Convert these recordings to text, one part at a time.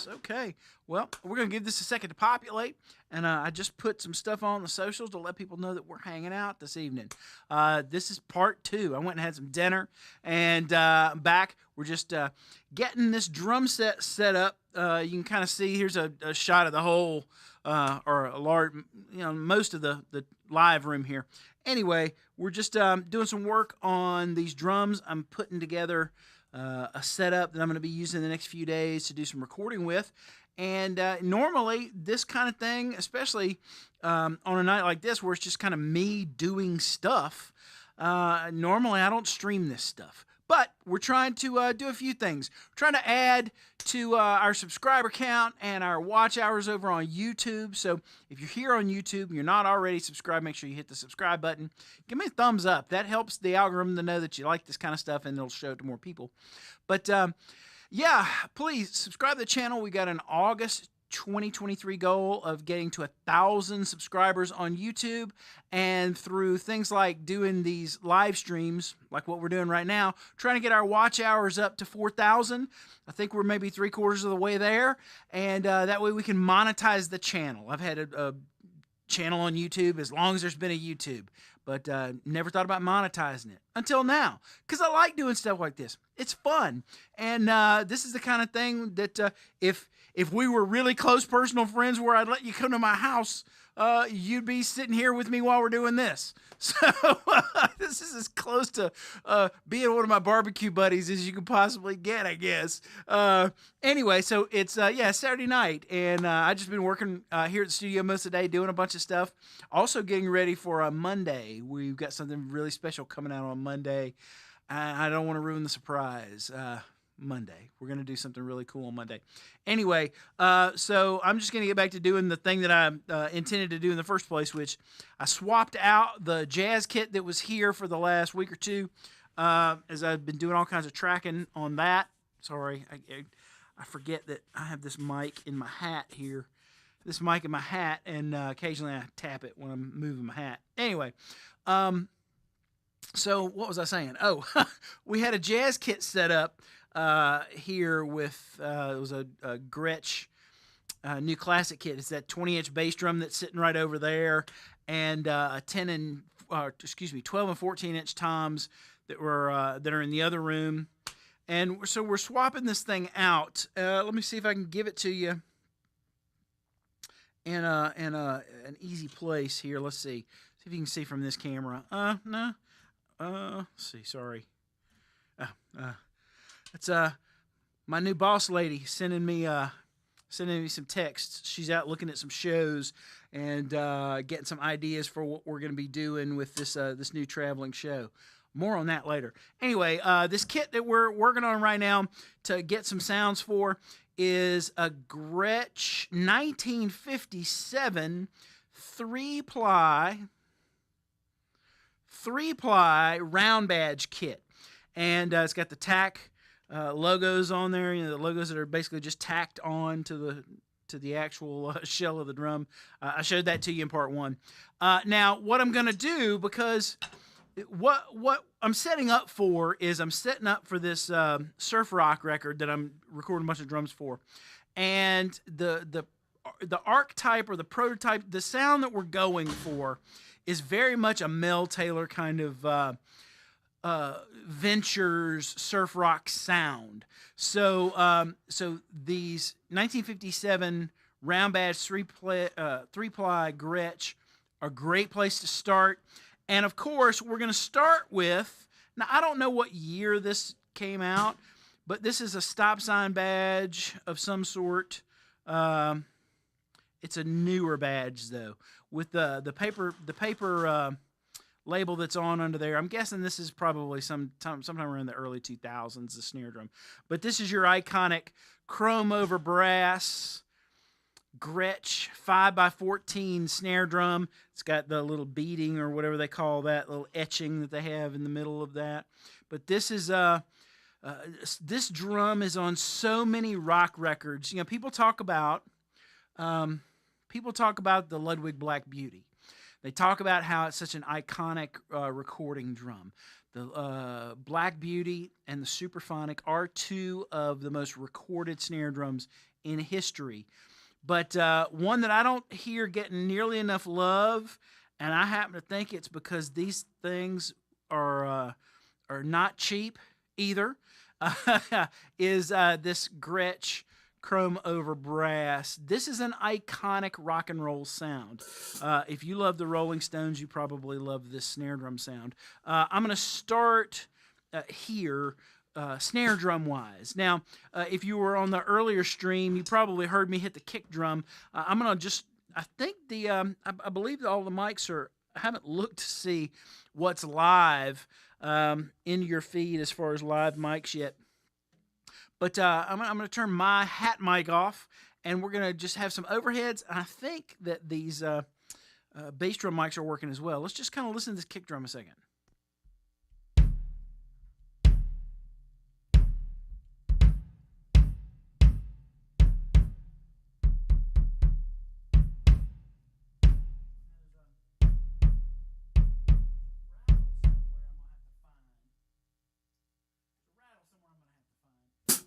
Okay, well, we're going to give this a second to populate, and I just put some stuff on the socials to let people know that we're hanging out this evening. This is part 2. I went and had some dinner, and I'm back. We're just getting this drum set up. You can kind of see, here's a shot of the whole, or a large, most of the live room here. Anyway, we're just doing some work on these drums. I'm putting together a setup that I'm going to be using the next few days to do some recording with. And normally, this kind of thing, especially on a night like this where it's just kind of me doing stuff, normally I don't stream this stuff. But we're trying to do a few things. We're trying to add to our subscriber count and our watch hours over on YouTube. So if you're here on YouTube and you're not already subscribed, make sure you hit the subscribe button. Give me a thumbs up. That helps the algorithm to know that you like this kind of stuff, and it'll show it to more people. But yeah, please subscribe to the channel. We got an August 2023 goal of getting to 1,000 subscribers on YouTube, and through things like doing these live streams like what we're doing right now, trying to get our watch hours up to 4,000. I think we're maybe 3/4 of the way there, and that way we can monetize the channel. I've had a channel on YouTube as long as there's been a YouTube, but never thought about monetizing it until now, because I like doing stuff like this. It's fun, and this is the kind of thing that if we were really close personal friends where I'd let you come to my house, you'd be sitting here with me while we're doing this. So this is as close to being one of my barbecue buddies as you can possibly get, I guess. Anyway, so it's yeah, Saturday night, and I've just been working here at the studio most of the day doing a bunch of stuff. Also getting ready for Monday. We've got something really special coming out on Monday. I don't want to ruin the surprise. Monday. We're going to do something really cool on Monday. Anyway, so I'm just going to get back to doing the thing that I intended to do in the first place, which I swapped out the jazz kit that was here for the last week or two, as I've been doing all kinds of tracking on that. Sorry, I forget that I have this mic in my hat here. This mic in my hat, and occasionally I tap it when I'm moving my hat. Anyway, so what was I saying? Oh, we had a jazz kit set up here with it was a Gretsch new classic kit. It's that 20-inch bass drum that's sitting right over there, and a 12 and 14-inch toms that are in the other room. And so we're swapping this thing out. Let me see if I can give it to you in an easy place here. Let's see. See if you can see from this camera. No. Let's see. Sorry. It's my new boss lady sending me some texts. She's out looking at some shows and getting some ideas for what we're going to be doing with this new traveling show. More on that later. Anyway, this kit that we're working on right now to get some sounds for is a Gretsch 1957 three-ply round badge kit, and it's got the tack logos on there. The logos that are basically just tacked on to the actual shell of the drum. I showed that to you in part 1. Now, what I'm going to do, because what I'm setting up for is I'm setting up for this surf rock record that I'm recording a bunch of drums for, and the archetype or the prototype, the sound that we're going for is very much a Mel Taylor kind of Ventures surf rock sound. So these 1957 round badge three-ply Gretsch are a great place to start. And of course, we're going to start with, now I don't know what year this came out, but this is a stop sign badge of some sort. It's a newer badge though, with the paper label that's on under there. I'm guessing this is probably sometime around the early 2000s, the snare drum. But this is your iconic chrome over brass Gretsch 5x14 snare drum. It's got the little beading or whatever they call that, little etching that they have in the middle of that. But this is this drum is on so many rock records. You know, people talk about the Ludwig Black Beauty. They talk about how it's such an iconic recording drum. The Black Beauty and the Superphonic are two of the most recorded snare drums in history. But one that I don't hear getting nearly enough love, and I happen to think it's because these things are not cheap either, is this Gretsch Chrome over brass. This is an iconic rock and roll sound. If you love the Rolling Stones, you probably love this snare drum sound. I'm going to start here. Snare drum wise. Now, if you were on the earlier stream, you probably heard me hit the kick drum. I'm gonna just, I think I believe that all the mics are. I haven't looked to see what's live in your feed as far as live mics yet. But I'm gonna turn my hat mic off, and we're gonna just have some overheads. And I think that these bass drum mics are working as well. Let's just kind of listen to this kick drum a second.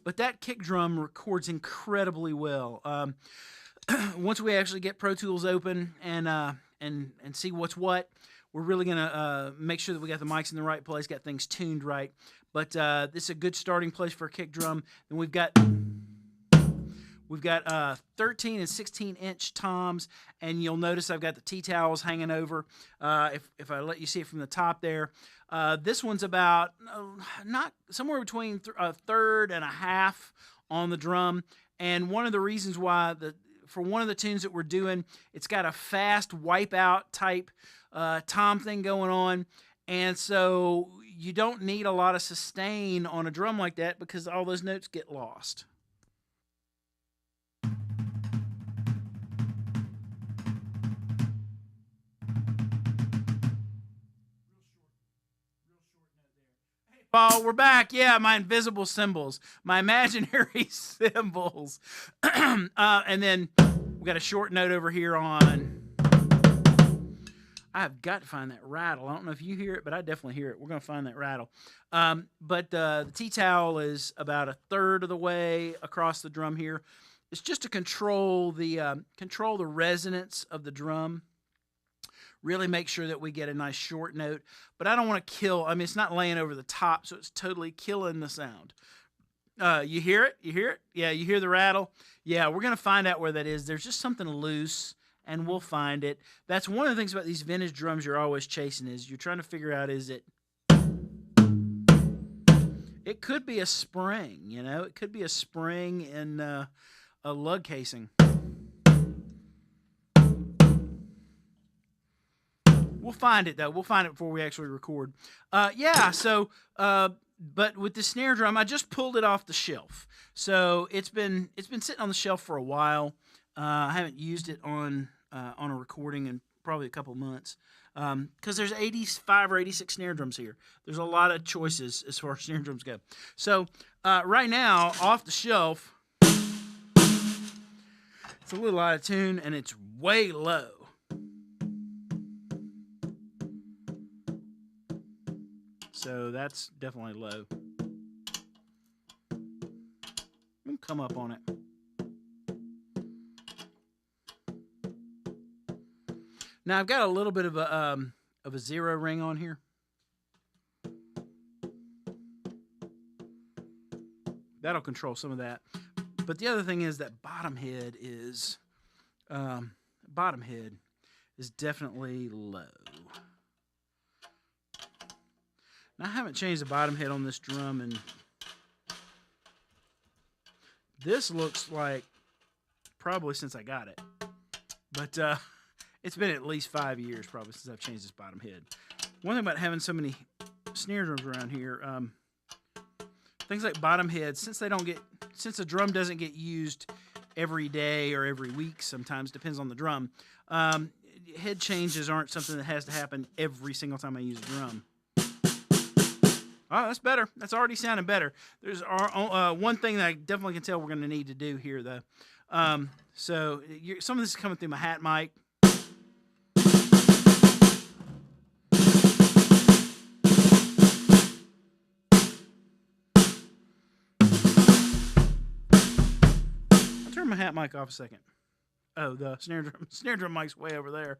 But that kick drum records incredibly well. Once we actually get Pro Tools open and see what's what, we're really gonna make sure that we got the mics in the right place, got things tuned right. But this is a good starting place for a kick drum. Then we've got 13 and 16-inch toms, and you'll notice I've got the T-towels hanging over. If I let you see it from the top there, this one's about not somewhere between a third and a half on the drum. And one of the reasons why for one of the tunes that we're doing, it's got a fast wipeout type tom thing going on, and so you don't need a lot of sustain on a drum like that because all those notes get lost. Paul, we're back. Yeah, my invisible symbols, my imaginary symbols. And then we got a short note over here on. I've got to find that rattle. I don't know if you hear it, but I definitely hear it. We're going to find that rattle. But the T-towel is about a third of the way across the drum here. It's just to control the resonance of the drum. Really make sure that we get a nice short note, but I don't want to kill. I mean, it's not laying over the top, so it's totally killing the sound. You hear it? You hear it? Yeah, you hear the rattle? Yeah, we're going to find out where that is. There's just something loose, and we'll find it. That's one of the things about these vintage drums you're always chasing is you're trying to figure out, is it... It could be a spring, you know? It could be a spring in a lug casing. We'll find it, though. We'll find it before we actually record. Yeah, so, but with the snare drum, I just pulled it off the shelf. So it's been sitting on the shelf for a while. I haven't used it on a recording in probably a couple months. Because there's 85 or 86 snare drums here. There's a lot of choices as far as snare drums go. So right now, off the shelf, it's a little out of tune, and it's way low. So that's definitely low. We'll come up on it. Now I've got a little bit of a zero ring on here. That'll control some of that. But the other thing is that bottom head is definitely low. Now, I haven't changed the bottom head on this drum, and this looks like probably since I got it. But it's been at least 5 years probably since I've changed this bottom head. One thing about having so many snare drums around here, things like bottom heads, since the drum doesn't get used every day or every week, sometimes depends on the drum. Head changes aren't something that has to happen every single time I use a drum. Oh, that's better. That's already sounding better. There's one thing that I definitely can tell we're going to need to do here, though. So some of this is coming through my hat mic. I'll turn my that mic off a second. Oh, the snare drum mic's way over there.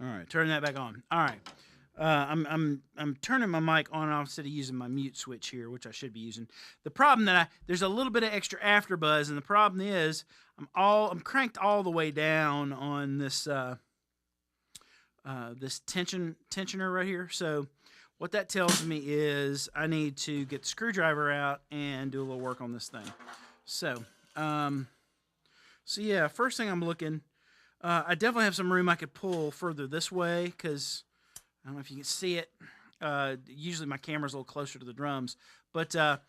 All right, turn that back on. All right. I'm turning my mic on and off instead of using my mute switch here, which I should be using. The problem there's a little bit of extra afterbuzz, and the problem is I'm cranked all the way down on this this tensioner right here. So what that tells me is I need to get the screwdriver out and do a little work on this thing. So yeah, first thing I'm looking, I definitely have some room I could pull further this way because I don't know if you can see it. Usually my camera's a little closer to the drums, but the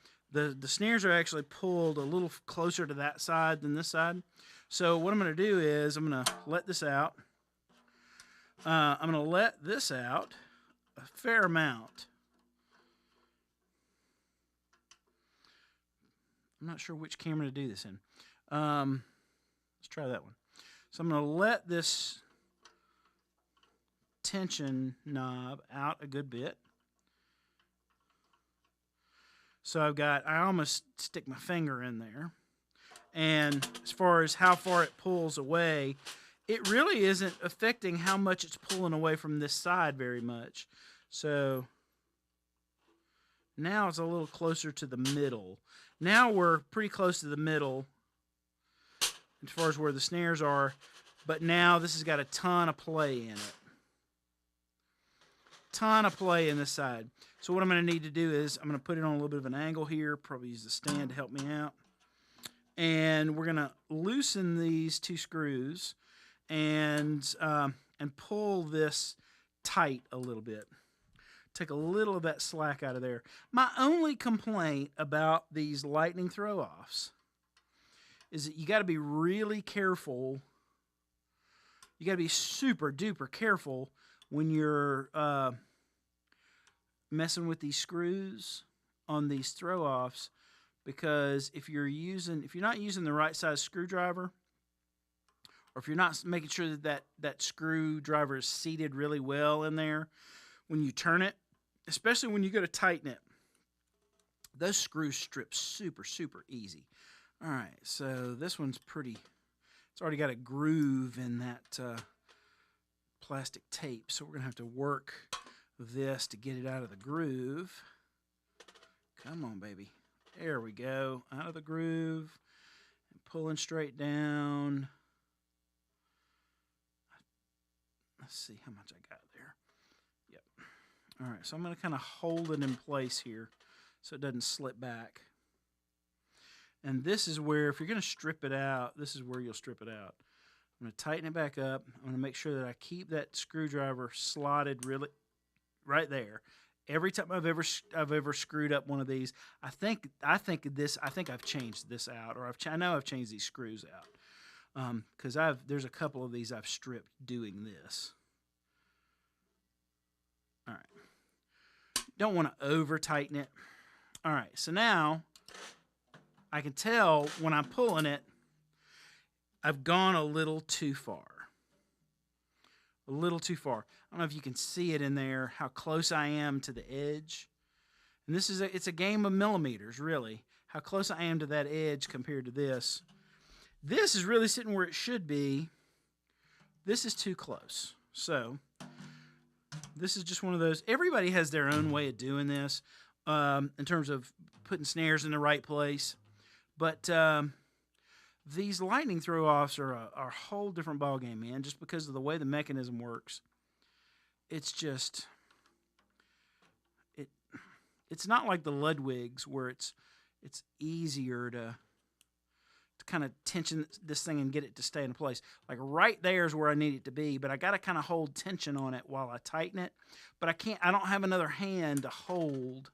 snares are actually pulled a little closer to that side than this side. So what I'm going to do is I'm going to let this out. I'm going to let this out a fair amount. I'm not sure which camera to do this in. Let's try that one. So I'm going to let this tension knob out a good bit. So I almost stick my finger in there. And as far as how far it pulls away, it really isn't affecting how much it's pulling away from this side very much. So now it's a little closer to the middle. Now we're pretty close to the middle as far as where the snares are, but now this has got a ton of play in it. Ton of play in this side. So what I'm going to need to do is I'm going to put it on a little bit of an angle here, probably use the stand to help me out. And we're going to loosen these two screws and pull this tight a little bit. Take a little of that slack out of there. My only complaint about these lightning throw-offs is that you got to be really careful. You got to be super duper careful when you're messing with these screws on these throw-offs, because if you're not using the right size screwdriver, or if you're not making sure that screwdriver is seated really well in there when you turn it, especially when you go to tighten it, those screws strip super easy. All right, so this one's it's already got a groove in that plastic tape, so we're going to have to work this to get it out of the groove. Come on, baby. There we go. Out of the groove and pulling straight down. Let's see how much I got there. Yep. All right, so I'm going to kind of hold it in place here so it doesn't slip back. And this is where, if you're going to strip it out, this is where you'll strip it out. I'm going to tighten it back up. I'm going to make sure that I keep that screwdriver slotted really right there. Every time I've ever screwed up one of these, I think I've changed this out, or I know I've changed these screws out, because there's a couple of these I've stripped doing this. All right, don't want to over tighten it. All right, so now I can tell when I'm pulling it, I've gone a little too far. A little too far. I don't know if you can see it in there, how close I am to the edge. And it's a game of millimeters, really. How close I am to that edge compared to this. This is really sitting where it should be. This is too close. So this is just one of those. Everybody has their own way of doing this in terms of putting snares in the right place. But these lightning throw-offs are a whole different ballgame, man, just because of the way the mechanism works. It's just, it's not like the Ludwigs where it's easier to kind of tension this thing and get it to stay in place. Like right there is where I need it to be, but I got to kind of hold tension on it while I tighten it. But I don't have another hand to hold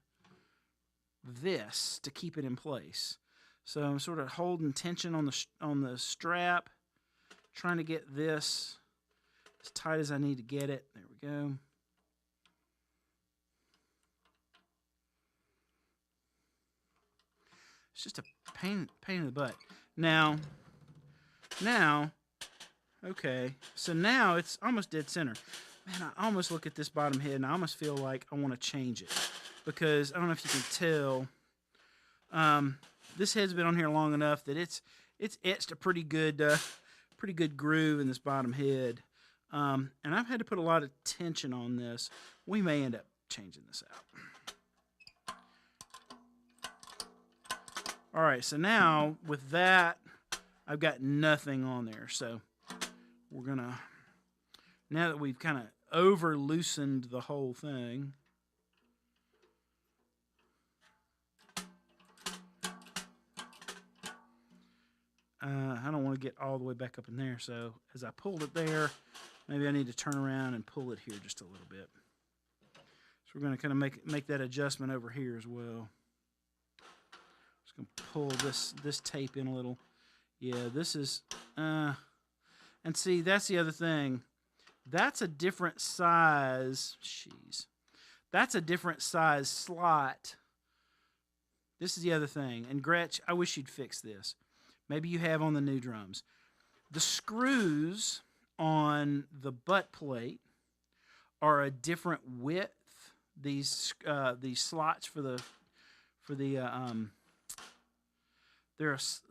this to keep it in place. So I'm sort of holding tension on the strap, trying to get this as tight as I need to get it. There we go. It's just a pain in the butt. Now, Okay, so now it's almost dead center. Man, I almost look at this bottom head and I almost feel like I want to change it, because I don't know if you can tell, this head's been on here long enough that it's etched a pretty good groove in this bottom head, and I've had to put a lot of tension on this. We may end up changing this out. All right, so now with that, I've got nothing on there, so we're gonna, now that we've kind of over loosened the whole thing, I don't want to get all the way back up in there, so as I pulled it there, maybe I need to turn around and pull it here just a little bit. So we're going to kind of make that adjustment over here as well. Just going to pull this tape in a little. Yeah, this is, and see, that's the other thing. That's a different size, that's a different size slot. This is the other thing. And Gretsch, I wish you'd fix this. Maybe you have on the new drums. The screws on the butt plate are a different width. These slots for the it's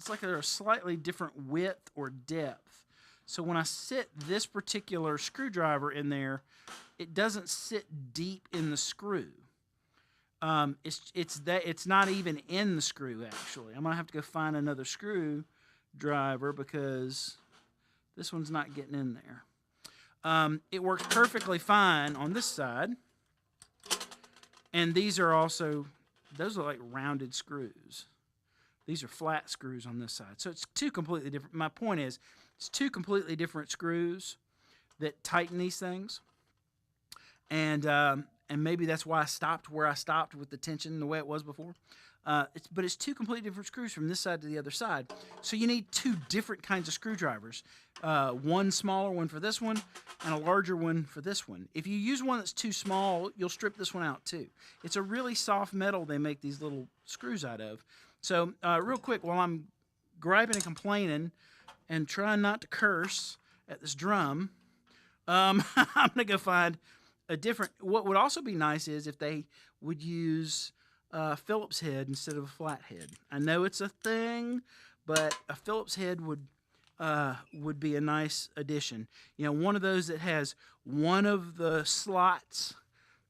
like they're a slightly different width or depth. So when I sit this particular screwdriver in there, it doesn't sit deep in the screw. It's not even in the screw, actually. I'm gonna have to go find another screwdriver because this one's not getting in there. It works perfectly fine on this side, and these are also, those are like rounded screws. These are flat screws on this side, so it's two completely different. My point is, it's two completely different screws that tighten these things, and maybe that's why I stopped where I stopped with the tension the way it was before. But it's two completely different screws from this side to the other side. So you need two different kinds of screwdrivers. One smaller one for this one and a larger one for this one. If you use one that's too small, you'll strip this one out too. It's a really soft metal they make these little screws out of. So real quick, while I'm griping and complaining and trying not to curse at this drum, I'm going to go find a different, what would also be nice is if they would use Phillips head instead of a flat head. I know it's a thing, but a Phillips head would be a nice addition. You know, one of those that has one of the slots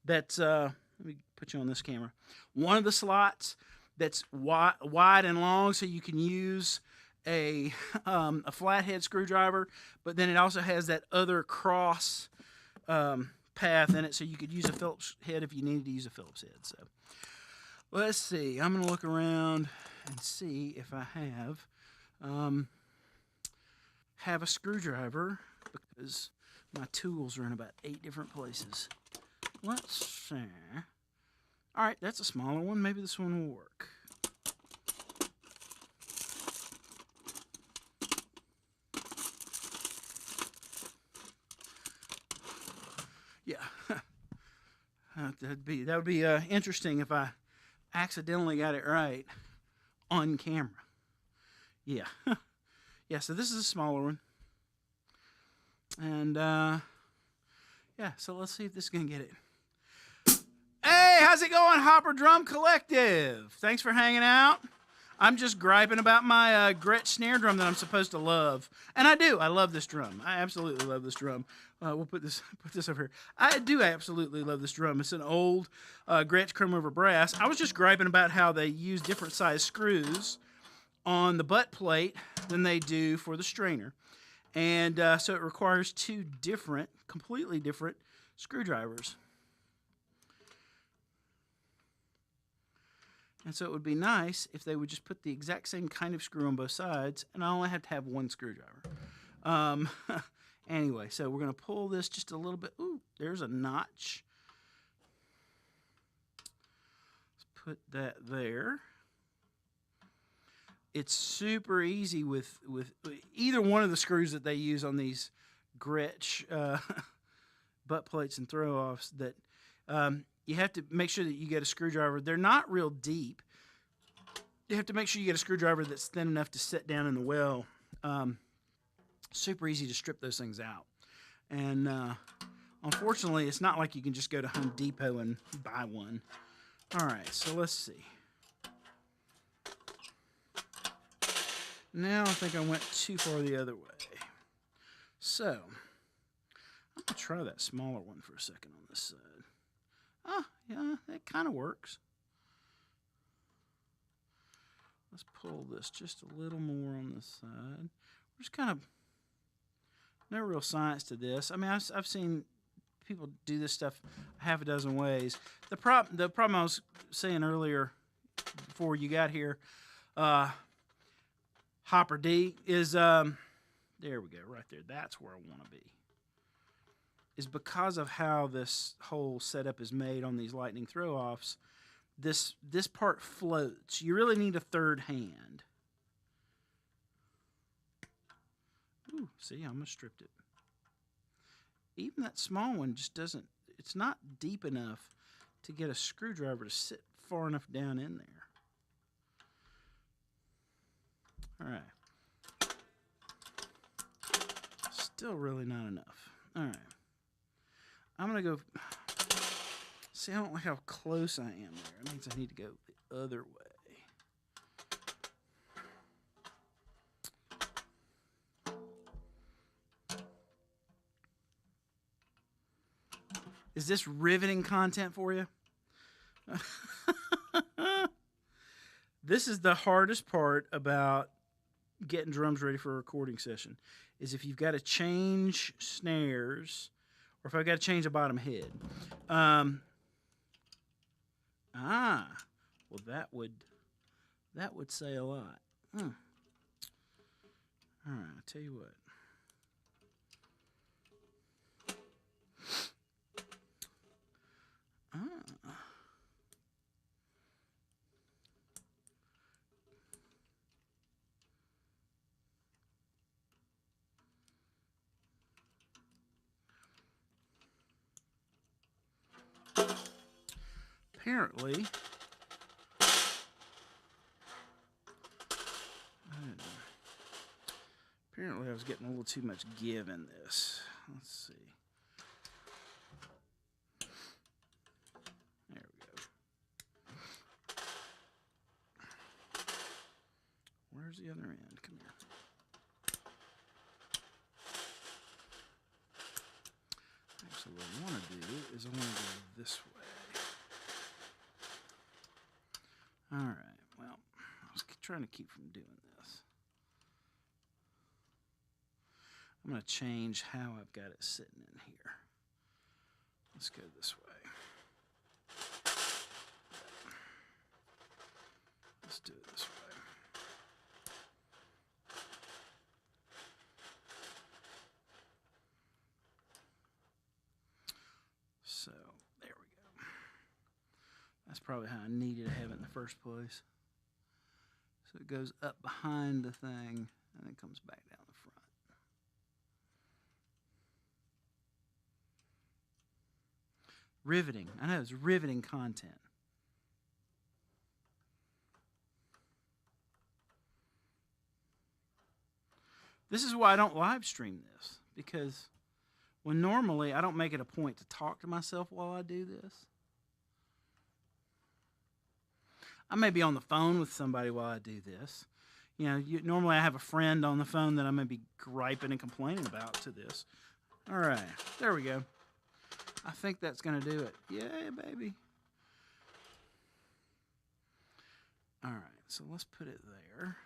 that's, let me put you on this camera, one of the slots that's wide and long so you can use a flathead screwdriver, but then it also has that other cross path in it, so you could use a Phillips head if you needed to use a Phillips head. So let's see. I'm going to look around and see if I have a screwdriver, because my tools are in about 8 different places. Let's see. All right, that's a smaller one. Maybe this one will work. Yeah, that would be interesting if I accidentally got it right on camera. Yeah, yeah. So this is a smaller one, and yeah. So let's see if this is gonna get it. Hey, how's it going, Hopper Drum Collective? Thanks for hanging out. I'm just griping about my Gretsch snare drum that I'm supposed to love, and I do. I love this drum. I absolutely love this drum. We'll put this over here. I do absolutely love this drum. It's an old Gretsch Chrome over brass. I was just griping about how they use different size screws on the butt plate than they do for the strainer, and so it requires two different, completely different screwdrivers. And so it would be nice if they would just put the exact same kind of screw on both sides, and I only have to have one screwdriver. Anyway, so we're going to pull this just a little bit. Ooh, there's a notch. Let's put that there. It's super easy with either one of the screws that they use on these Gretsch butt plates and throw-offs, that you have to make sure that you get a screwdriver. They're not real deep. You have to make sure you get a screwdriver that's thin enough to sit down in the well. Super easy to strip those things out. And unfortunately, it's not like you can just go to Home Depot and buy one. All right, so let's see. Now I think I went too far the other way. So I'm going to try that smaller one for a second on this side. Ah, yeah, it kind of works. Let's pull this just a little more on this side. There's kind of no real science to this. I mean, I've seen people do this stuff half a dozen ways. The problem I was saying earlier before you got here, Hopper D is there we go, right there. That's where I want to be. Is because of how this whole setup is made on these lightning throw-offs. This part floats. You really need a third hand. Ooh, see, I almost stripped it. Even that small one just doesn't, it's not deep enough to get a screwdriver to sit far enough down in there. All right. Still really not enough. All right. I'm going to go, see, I don't like how close I am there. It means I need to go the other way. Is this riveting content for you? This is the hardest part about getting drums ready for a recording session, is if you've got to change snares, or if I've got to change a bottom head. Well, that would say a lot. All right, I'll tell you what. Apparently, I was getting a little too much give in this. Let's see. There we go. Where's the other end? Come here. Actually, what I want to do is I want to go this way. All right, well, I was trying to keep from doing this. I'm going to change how I've got it sitting in here. Let's go this way. Let's do it this way. So, there we go. That's probably how I needed to have it in the first place. So it goes up behind the thing and then comes back down the front. Riveting. I know, it's riveting content. This is why I don't live stream this, because when normally I don't make it a point to talk to myself while I do this. I may be on the phone with somebody while I do this. You know, normally I have a friend on the phone that I may be griping and complaining about to this. All right, there we go. I think that's going to do it. Yay, baby. All right, so let's put it there.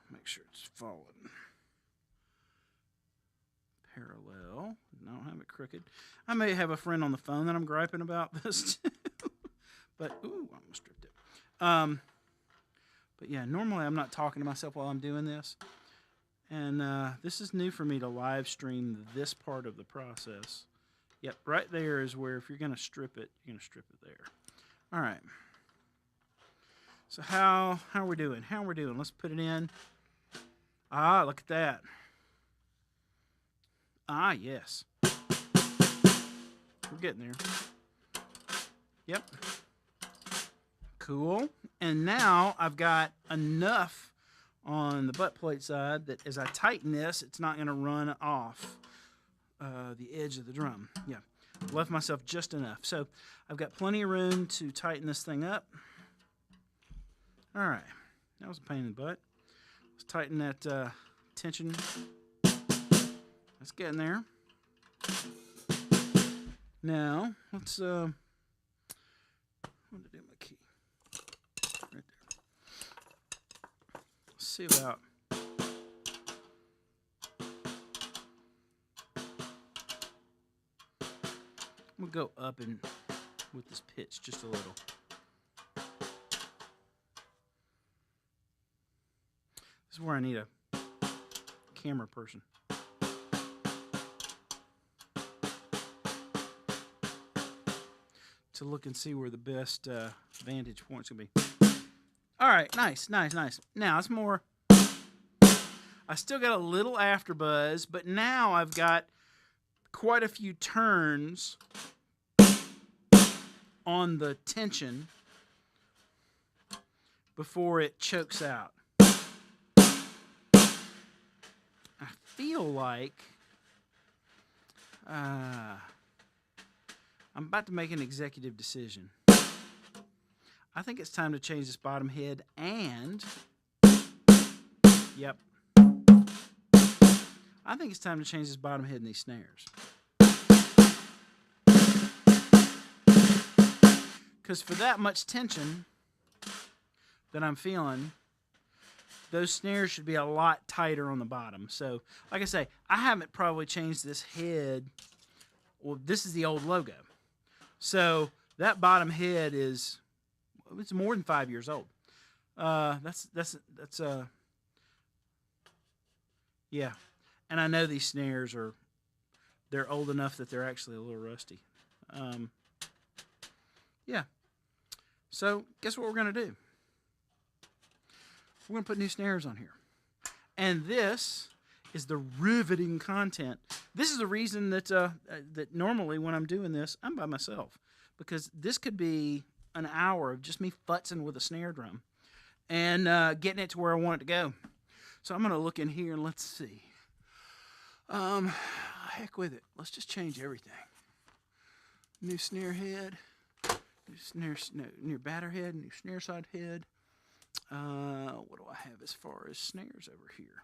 Make sure it's falling parallel. I don't have it crooked. I may have a friend on the phone that I'm griping about this too. But, ooh, I almost stripped it. But yeah, normally I'm not talking to myself while I'm doing this. And this is new for me to live stream this part of the process. Yep, right there is where if you're going to strip it, you're going to strip it there. All right. So how are we doing? How are we doing? Let's put it in. Ah, look at that. Ah, yes. We're getting there. Yep. Cool. And now I've got enough on the butt plate side that as I tighten this, it's not going to run off the edge of the drum. Yeah, left myself just enough. So I've got plenty of room to tighten this thing up. All right, that was a pain in the butt. Let's tighten that tension. Let's get in there. Now, let's, what did I do with my key? Right there. Let's see about, I'm going to go up and with this pitch just a little. This is where I need a camera person. To look and see where the best vantage point's gonna be. All right, nice. Now it's more. I still got a little after buzz, but now I've got quite a few turns on the tension before it chokes out. I feel like I'm about to make an executive decision. I think it's time to change this bottom head and, yep, I think it's time to change this bottom head and these snares. Because for that much tension that I'm feeling, those snares should be a lot tighter on the bottom. So, like I say, I haven't probably changed this head. Well, this is the old logo. So that bottom head it's more than 5 years old. Yeah. And I know these snares they're old enough that they're actually a little rusty. Yeah. So guess what we're going to do? We're going to put new snares on here. And this is the riveting content. This is the reason that that normally when I'm doing this, I'm by myself. Because this could be an hour of just me futzing with a snare drum and getting it to where I want it to go. So I'm going to look in here and let's see. Heck with it. Let's just change everything. New snare head. New batter head. New snare side head. What do I have as far as snares over here?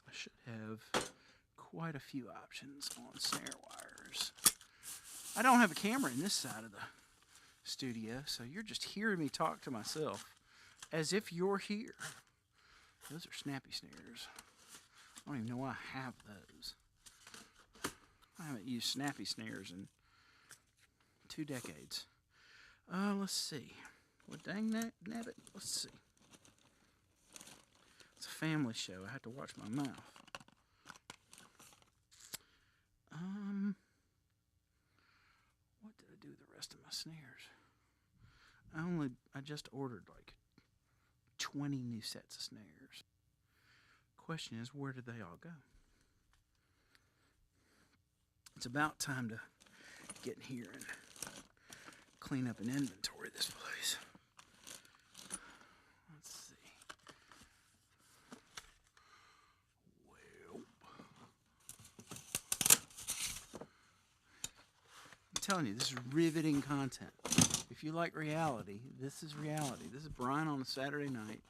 I should have quite a few options on snare wires. I don't have a camera in this side of the studio, so you're just hearing me talk to myself as if you're here. Those are snappy snares. I don't even know why I have those. I haven't used snappy snares in 2 decades. Let's see. Well, dang nabbit. Let's see. It's a family show. I have to watch my mouth. What did I do with the rest of my snares? I just ordered like 20 new sets of snares. Question is, where did they all go? It's about time to get in here and clean up and inventory this place. Let's see. Well, I'm telling you, this is riveting content. If you like reality, this is reality. This is Brian on a Saturday night.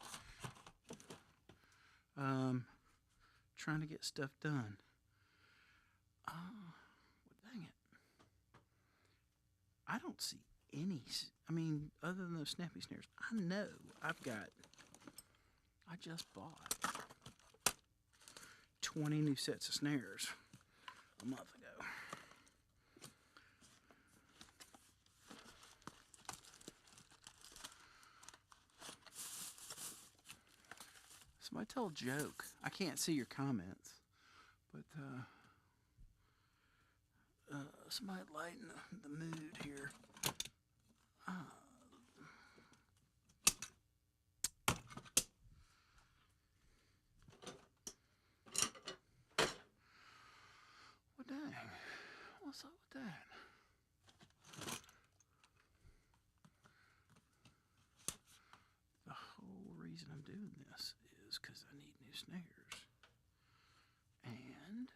Trying to get stuff done. Well, dang it. I don't see any, other than those snappy snares. I know I just bought 20 new sets of snares a month ago. Somebody tell a joke. I can't see your comments, but somebody lighten the mood here. Well, dang. What's up with that? The whole reason I'm doing this is snares. And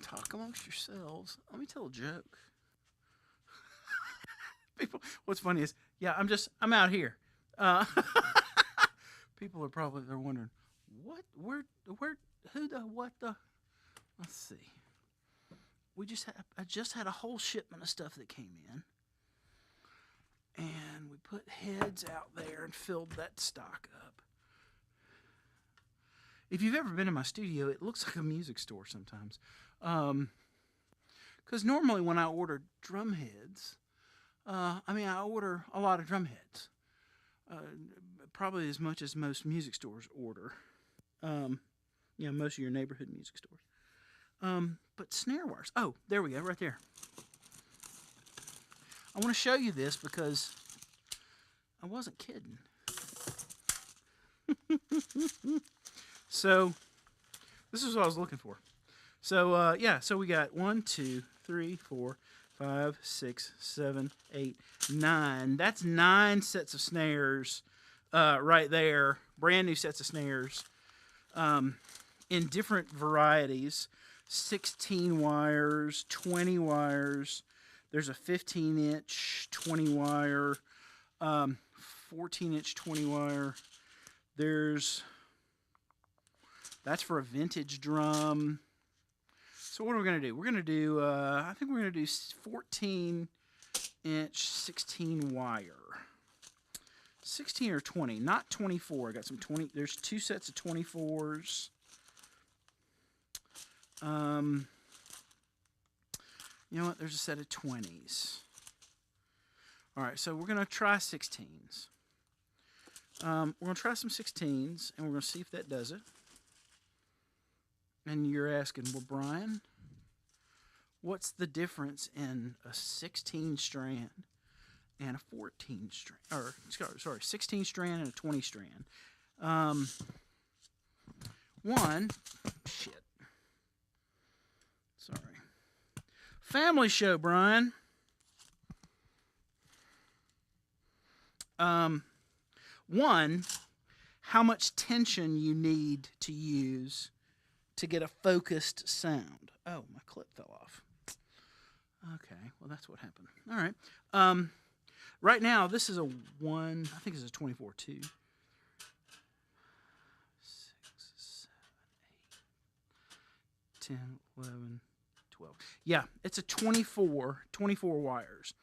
talk amongst yourselves. Let me tell a joke. People, what's funny is, yeah, I'm out here. People are probably, they're wondering, what, where, who the, what the, let's see. I just had a whole shipment of stuff that came in. And we put heads out there and filled that stock up. If you've ever been in my studio, it looks like a music store sometimes. Because normally when I order drum heads, I order a lot of drum heads. Probably as much as most music stores order. Most of your neighborhood music stores. But snare wires. Oh, there we go, right there. I want to show you this because I wasn't kidding. So, this is what I was looking for. So, so we got 1, 2, 3, 4, 5, 6, 7, 8, 9. That's 9 sets of snares right there. Brand new sets of snares in different varieties. 16 wires, 20 wires. There's a 15-inch 20 wire, 14-inch 20 wire. That's for a vintage drum. So what are we going to do? We're going to do, I think we're going to do 14-inch 16 wire. 16 or 20, not 24. I got some 20. There's 2 sets of 24s. You know what? There's a set of 20s. All right, so we're going to try 16s. We're going to try some 16s, and we're going to see if that does it. And you're asking, well, Brian, what's the difference in a 16 strand and a 14 strand? Or, sorry, 16 strand and a 20 strand. Sorry. Family show, Brian. One, how much tension you need to use to get a focused sound. Oh, my clip fell off. Okay, well, that's what happened. All right. Right now, this is a 1, I think it's a 24-2. 6, 7, 8, 10, 11, 12. Yeah, it's a 24 wires.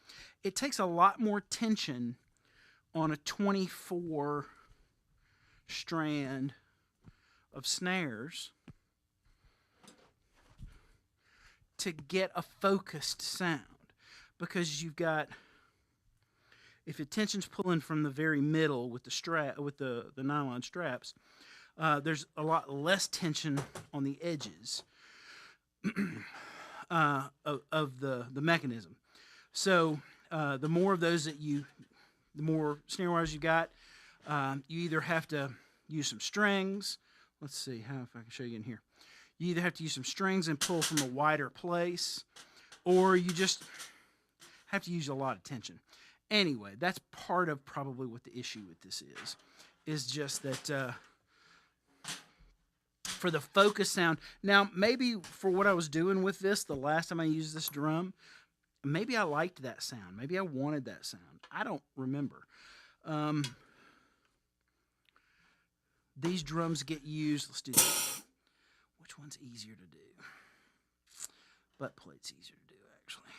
It takes a lot more tension on a 24 strand of snares to get a focused sound, because you've got, if the tension's pulling from the very middle with the strap, with the nylon straps, there's a lot less tension on the edges of the mechanism. So the more of those that the more snare wires you got, you either have to use some strings. Let's see if I can show you in here. You either have to use some strings and pull from a wider place, or you just have to use a lot of tension. Anyway, that's part of probably what the issue with this is just that for the focus sound. Now, maybe for what I was doing with this, the last time I used this drum, maybe I liked that sound. Maybe I wanted that sound. I don't remember. These drums get used. Let's do that. Which one's easier to do? Butt plate's easier to do, actually.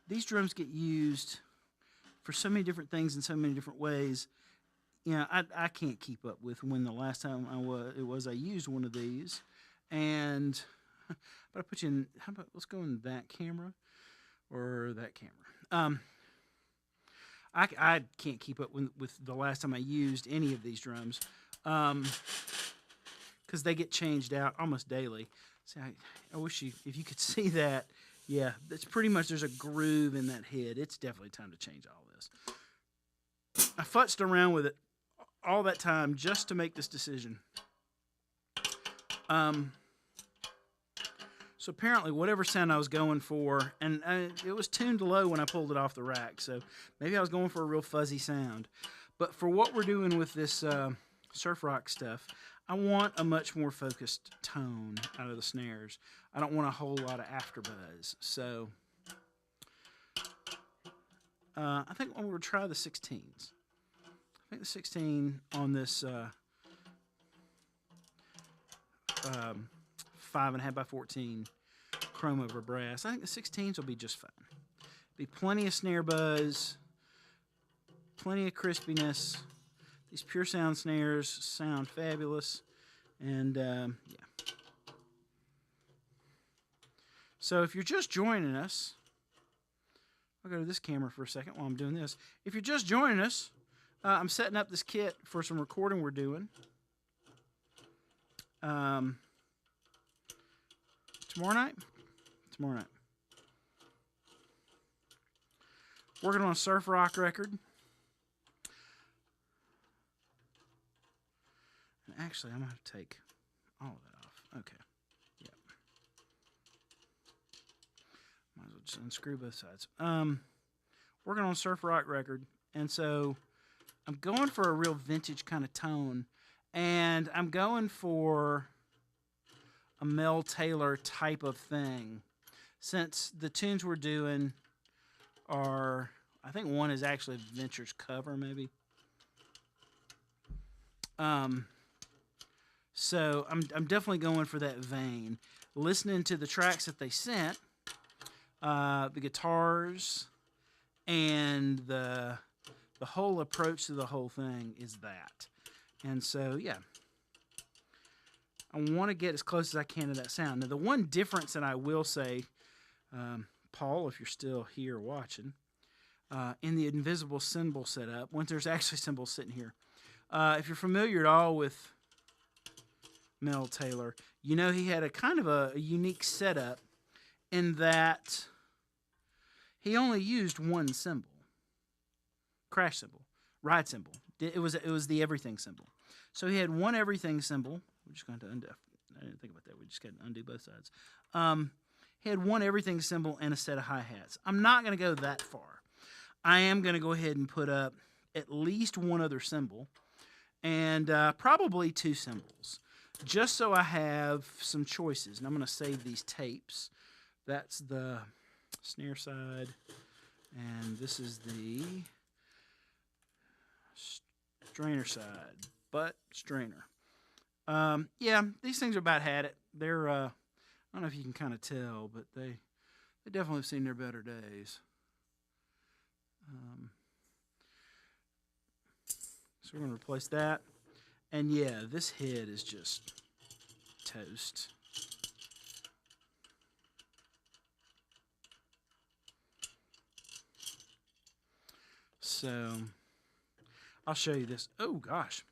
These drums get used for so many different things in so many different ways. You know, I can't keep up with when the last time I used one of these. And but I put you in. How about let's go in that camera or that camera. I can't keep up with the last time I used any of these drums, because they get changed out almost daily. See, I wish if you could see that. Yeah, it's pretty much, there's a groove in that head. It's definitely time to change all this. I futzed around with it all that time just to make this decision. So apparently whatever sound I was going for, and it was tuned low when I pulled it off the rack, so maybe I was going for a real fuzzy sound. But for what we're doing with this surf rock stuff, I want a much more focused tone out of the snares. I don't want a whole lot of afterbuzz. So I think I'm going to try the 16s. I think the 16 on this 5.5 by 14 chrome over brass. I think the 16s will be just fine. Be plenty of snare buzz, plenty of crispiness. These Pure Sound snares sound fabulous, and yeah. So if you're just joining us, I'll go to this camera for a second while I'm doing this. If you're just joining us, I'm setting up this kit for some recording we're doing. Tomorrow night? Tomorrow night. Working on a surf rock record. And actually, I'm going to have to take all of that off. Okay. Yep. Might as well just unscrew both sides. Working on a surf rock record. And so I'm going for a real vintage kind of tone. And I'm going for a Mel Taylor type of thing. Since the tunes we're doing are, I think one is actually Venture's cover, maybe. So I'm definitely going for that vein. Listening to the tracks that they sent, the guitars, and the whole approach to the whole thing is that. And so, yeah. I want to get as close as I can to that sound. Now, the one difference that I will say, Paul, if you're still here watching, in the invisible cymbal setup, once there's actually cymbals sitting here, if you're familiar at all with Mel Taylor, you know he had a kind of a unique setup in that he only used one cymbal, crash cymbal, ride cymbal. It was the everything cymbal. So he had one everything cymbal. We're just going to undo. I didn't think about that. We just got to undo both sides. He had one everything cymbal and a set of hi-hats. I'm not going to go that far. I am going to go ahead and put up at least one other cymbal and probably two cymbals, just so I have some choices. And I'm going to save these tapes. That's the snare side, and this is the strainer side, butt strainer. Yeah, these things are about had it. They're, I don't know if you can kind of tell, but they definitely have seen their better days. So we're going to replace that. And yeah, this head is just toast. So I'll show you this. Oh, gosh.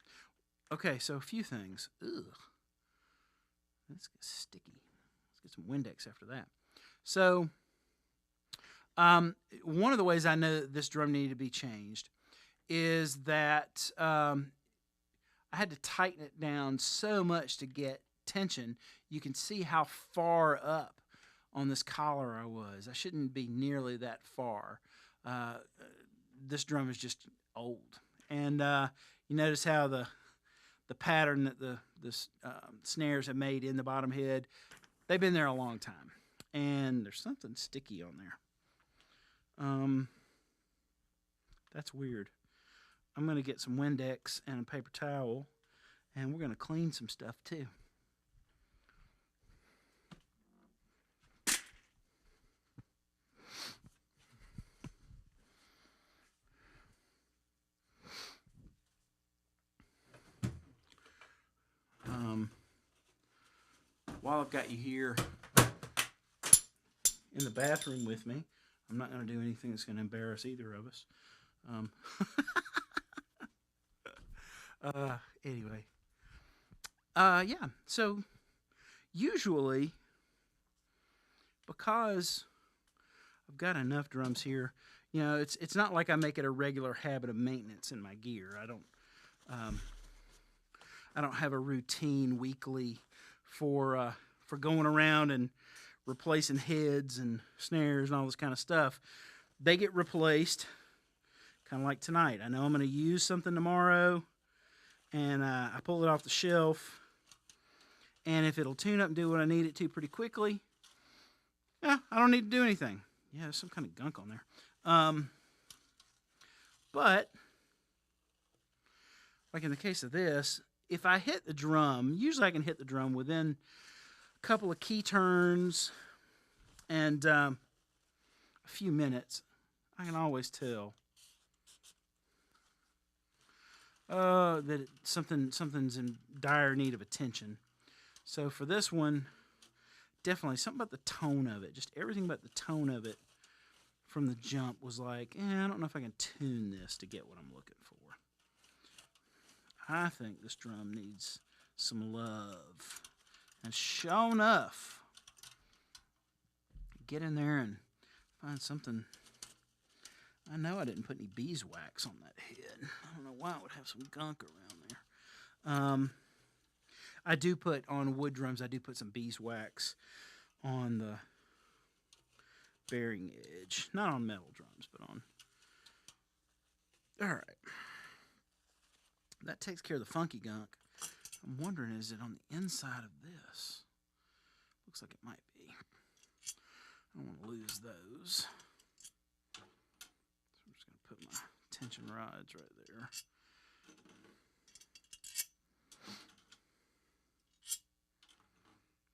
Okay, so a few things. Ugh. Let's get sticky. Let's get some Windex after that. So, one of the ways I know that this drum needed to be changed is that I had to tighten it down so much to get tension. You can see how far up on this collar I was. I shouldn't be nearly that far. This drum is just old. And you notice how the pattern that the snares have made in the bottom head, they've been there a long time. And there's something sticky on there. That's weird. I'm going to get some Windex and a paper towel, and we're going to clean some stuff too. While I've got you here in the bathroom with me, I'm not going to do anything that's going to embarrass either of us. Anyway. Yeah, so usually, because I've got enough drums here, you know, it's not like I make it a regular habit of maintenance in my gear. I don't have a routine weekly for going around and replacing heads and snares and all this kind of stuff, they get replaced kind of like tonight. I know I'm going to use something tomorrow, and I pull it off the shelf, and if it'll tune up and do what I need it to pretty quickly, yeah, I don't need to do anything. Yeah, there's some kind of gunk on there. But like in the case of this, if I hit the drum, usually I can hit the drum within a couple of key turns and a few minutes. I can always tell that something's in dire need of attention. So for this one, definitely something about the tone of it, just everything about the tone of it from the jump was like, I don't know if I can tune this to get what I'm looking for. I think this drum needs some love. And sure enough, get in there and find something. I know I didn't put any beeswax on that head. I don't know why it would have some gunk around there. I do put on wood drums, I do put some beeswax on the bearing edge. Not on metal drums, but on... Alright. That takes care of the funky gunk. I'm wondering, is it on the inside of this? Looks like it might be. I don't want to lose those. So I'm just going to put my tension rods right there.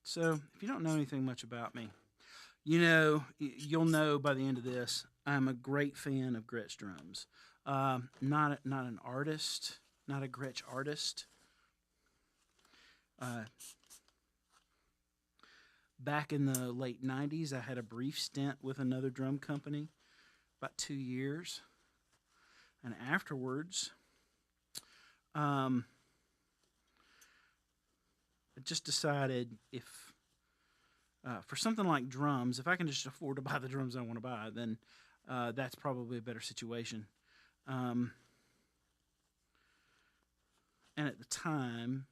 So, if you don't know anything much about me, you'll know by the end of this, I'm a great fan of Gretsch drums. Not an artist, not a Gretsch artist. Back in the late 90s, I had a brief stint with another drum company, about 2 years. And afterwards, I just decided if, for something like drums, if I can just afford to buy the drums I want to buy, then that's probably a better situation. And at the time,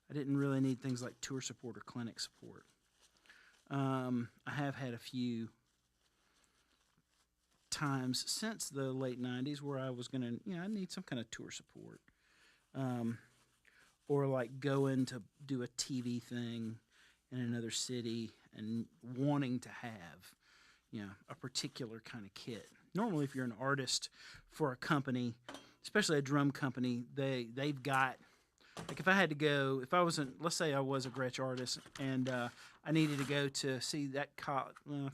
I didn't really need things like tour support or clinic support. I have had a few times since the late 90s where I was going to, I need some kind of tour support. Or like going to do a TV thing in another city and wanting to have, a particular kind of kit. Normally, if you're an artist for a company, especially a drum company, they've got, like if I had to go, if I wasn't, let's say I was a Gretsch artist and I needed to go to see that, I don't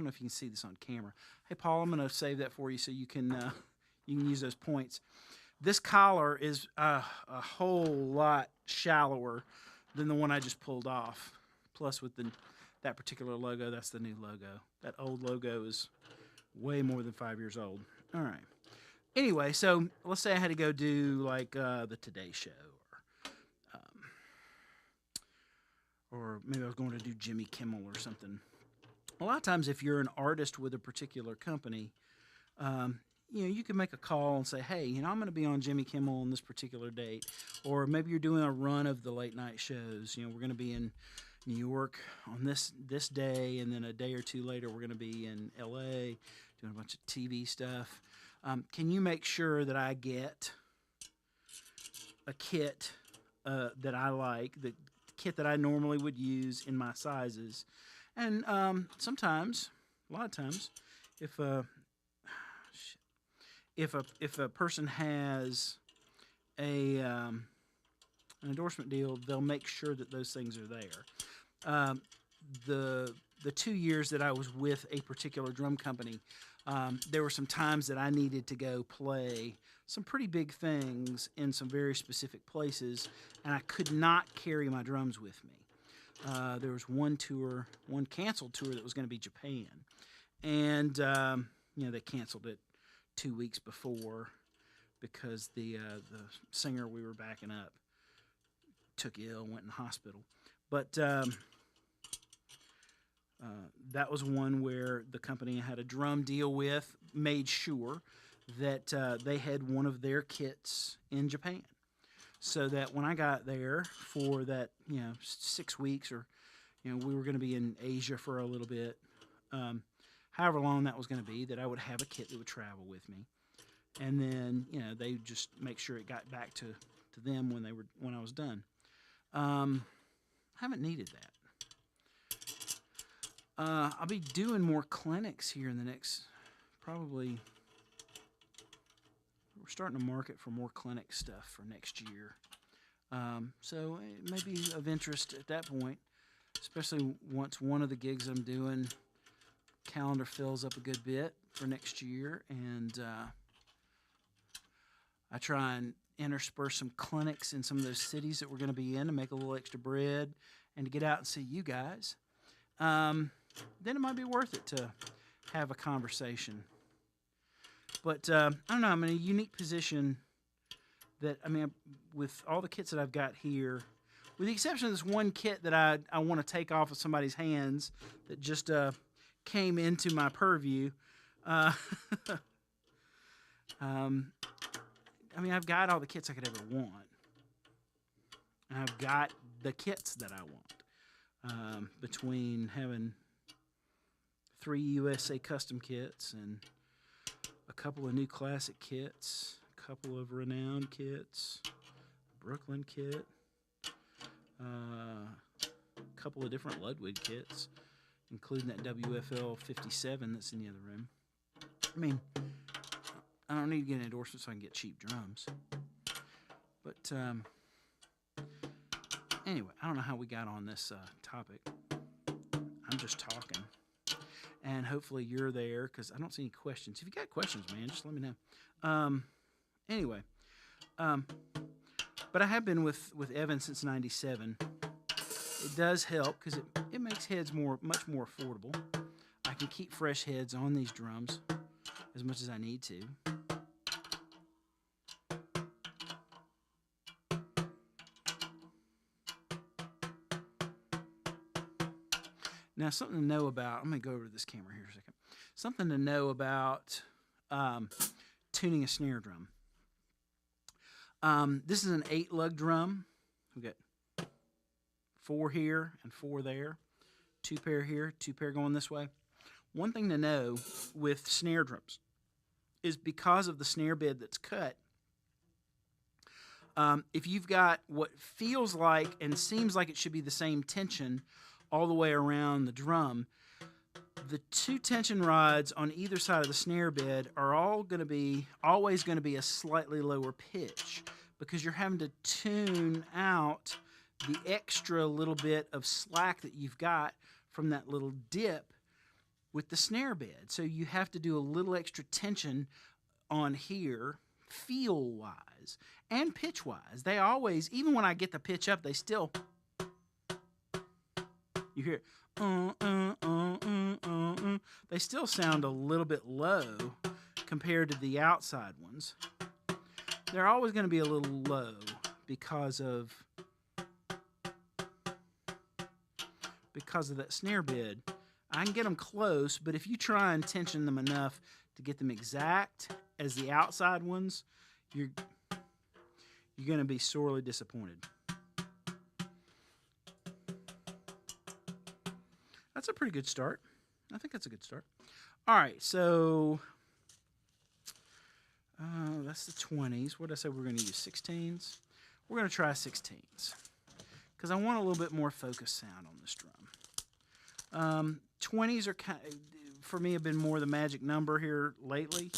know if you can see this on camera. Hey, Paul, I'm going to save that for you so you can use those points. This collar is a whole lot shallower than the one I just pulled off. Plus, with that particular logo, that's the new logo. That old logo is way more than 5 years old. All right. Anyway, so let's say I had to go do like the Today Show, or maybe I was going to do Jimmy Kimmel or something. A lot of times, if you're an artist with a particular company, you can make a call and say, hey, I'm going to be on Jimmy Kimmel on this particular date. Or maybe you're doing a run of the late night shows. We're going to be in New York on this day, and then a day or two later we're going to be in L.A. doing a bunch of TV stuff. Can you make sure that I get a kit that I like, the kit that I normally would use in my sizes? And sometimes, a lot of times, if a person has an endorsement deal, they'll make sure that those things are there. The 2 years that I was with a particular drum company, there were some times that I needed to go play some pretty big things in some very specific places, and I could not carry my drums with me. There was one canceled tour that was going to be Japan, and they canceled it 2 weeks before because the singer we were backing up took ill, went in the hospital. But that was one where the company I had a drum deal with made sure that they had one of their kits in Japan, so that when I got there for that 6 weeks or we were going to be in Asia for a little bit. However long that was going to be, that I would have a kit that would travel with me. And then, they just make sure it got back to them when I was done. I haven't needed that. I'll be doing more clinics here in the next, probably, we're starting to market for more clinic stuff for next year. So it may be of interest at that point, especially once one of the gigs I'm doing calendar fills up a good bit for next year, and I try and intersperse some clinics in some of those cities that we're going to be in to make a little extra bread and to get out and see you guys. Then it might be worth it to have a conversation. But I don't know, I'm in a unique position that, with all the kits that I've got here, with the exception of this one kit that I want to take off of somebody's hands that just came into my purview. I've got all the kits I could ever want. And I've got the kits that I want. Between having 3 USA custom kits and a couple of new classic kits, a couple of renowned kits, Brooklyn kit, a couple of different Ludwig kits, including that WFL 57 that's in the other room. I don't need to get an endorsement so I can get cheap drums. But anyway, I don't know how we got on this topic. I'm just talking. And hopefully you're there, because I don't see any questions. If you got questions, man, just let me know. Anyway, but I have been with Evan since '97. It does help because it makes heads much more affordable. I can keep fresh heads on these drums as much as I need to. Now, something to know about, I'm going to go over to this camera here a second. Something to know about tuning a snare drum. This is an 8-lug drum. We got 4 here and 4 there. 2 pair here, 2 pair going this way. One thing to know with snare drums is because of the snare bed that's cut, if you've got what feels like and seems like it should be the same tension all the way around the drum, the 2 tension rods on either side of the snare bed are always going to be a slightly lower pitch, because you're having to tune out the extra little bit of slack that you've got from that little dip with the snare bed. So you have to do a little extra tension on here, feel-wise and pitch-wise. They always, even when I get the pitch up, they still... You hear they still sound a little bit low compared to the outside ones. They're always going to be a little low because of that snare bed. I can get them close, but if you try and tension them enough to get them exact as the outside ones, you're going to be sorely disappointed. That's a pretty good start. I think that's a good start. All right, so that's the 20s. What did I say we're going to use? 16s? We're going to try 16s because I want a little bit more focused sound on this drum. 20s are for me have been more the magic number here lately,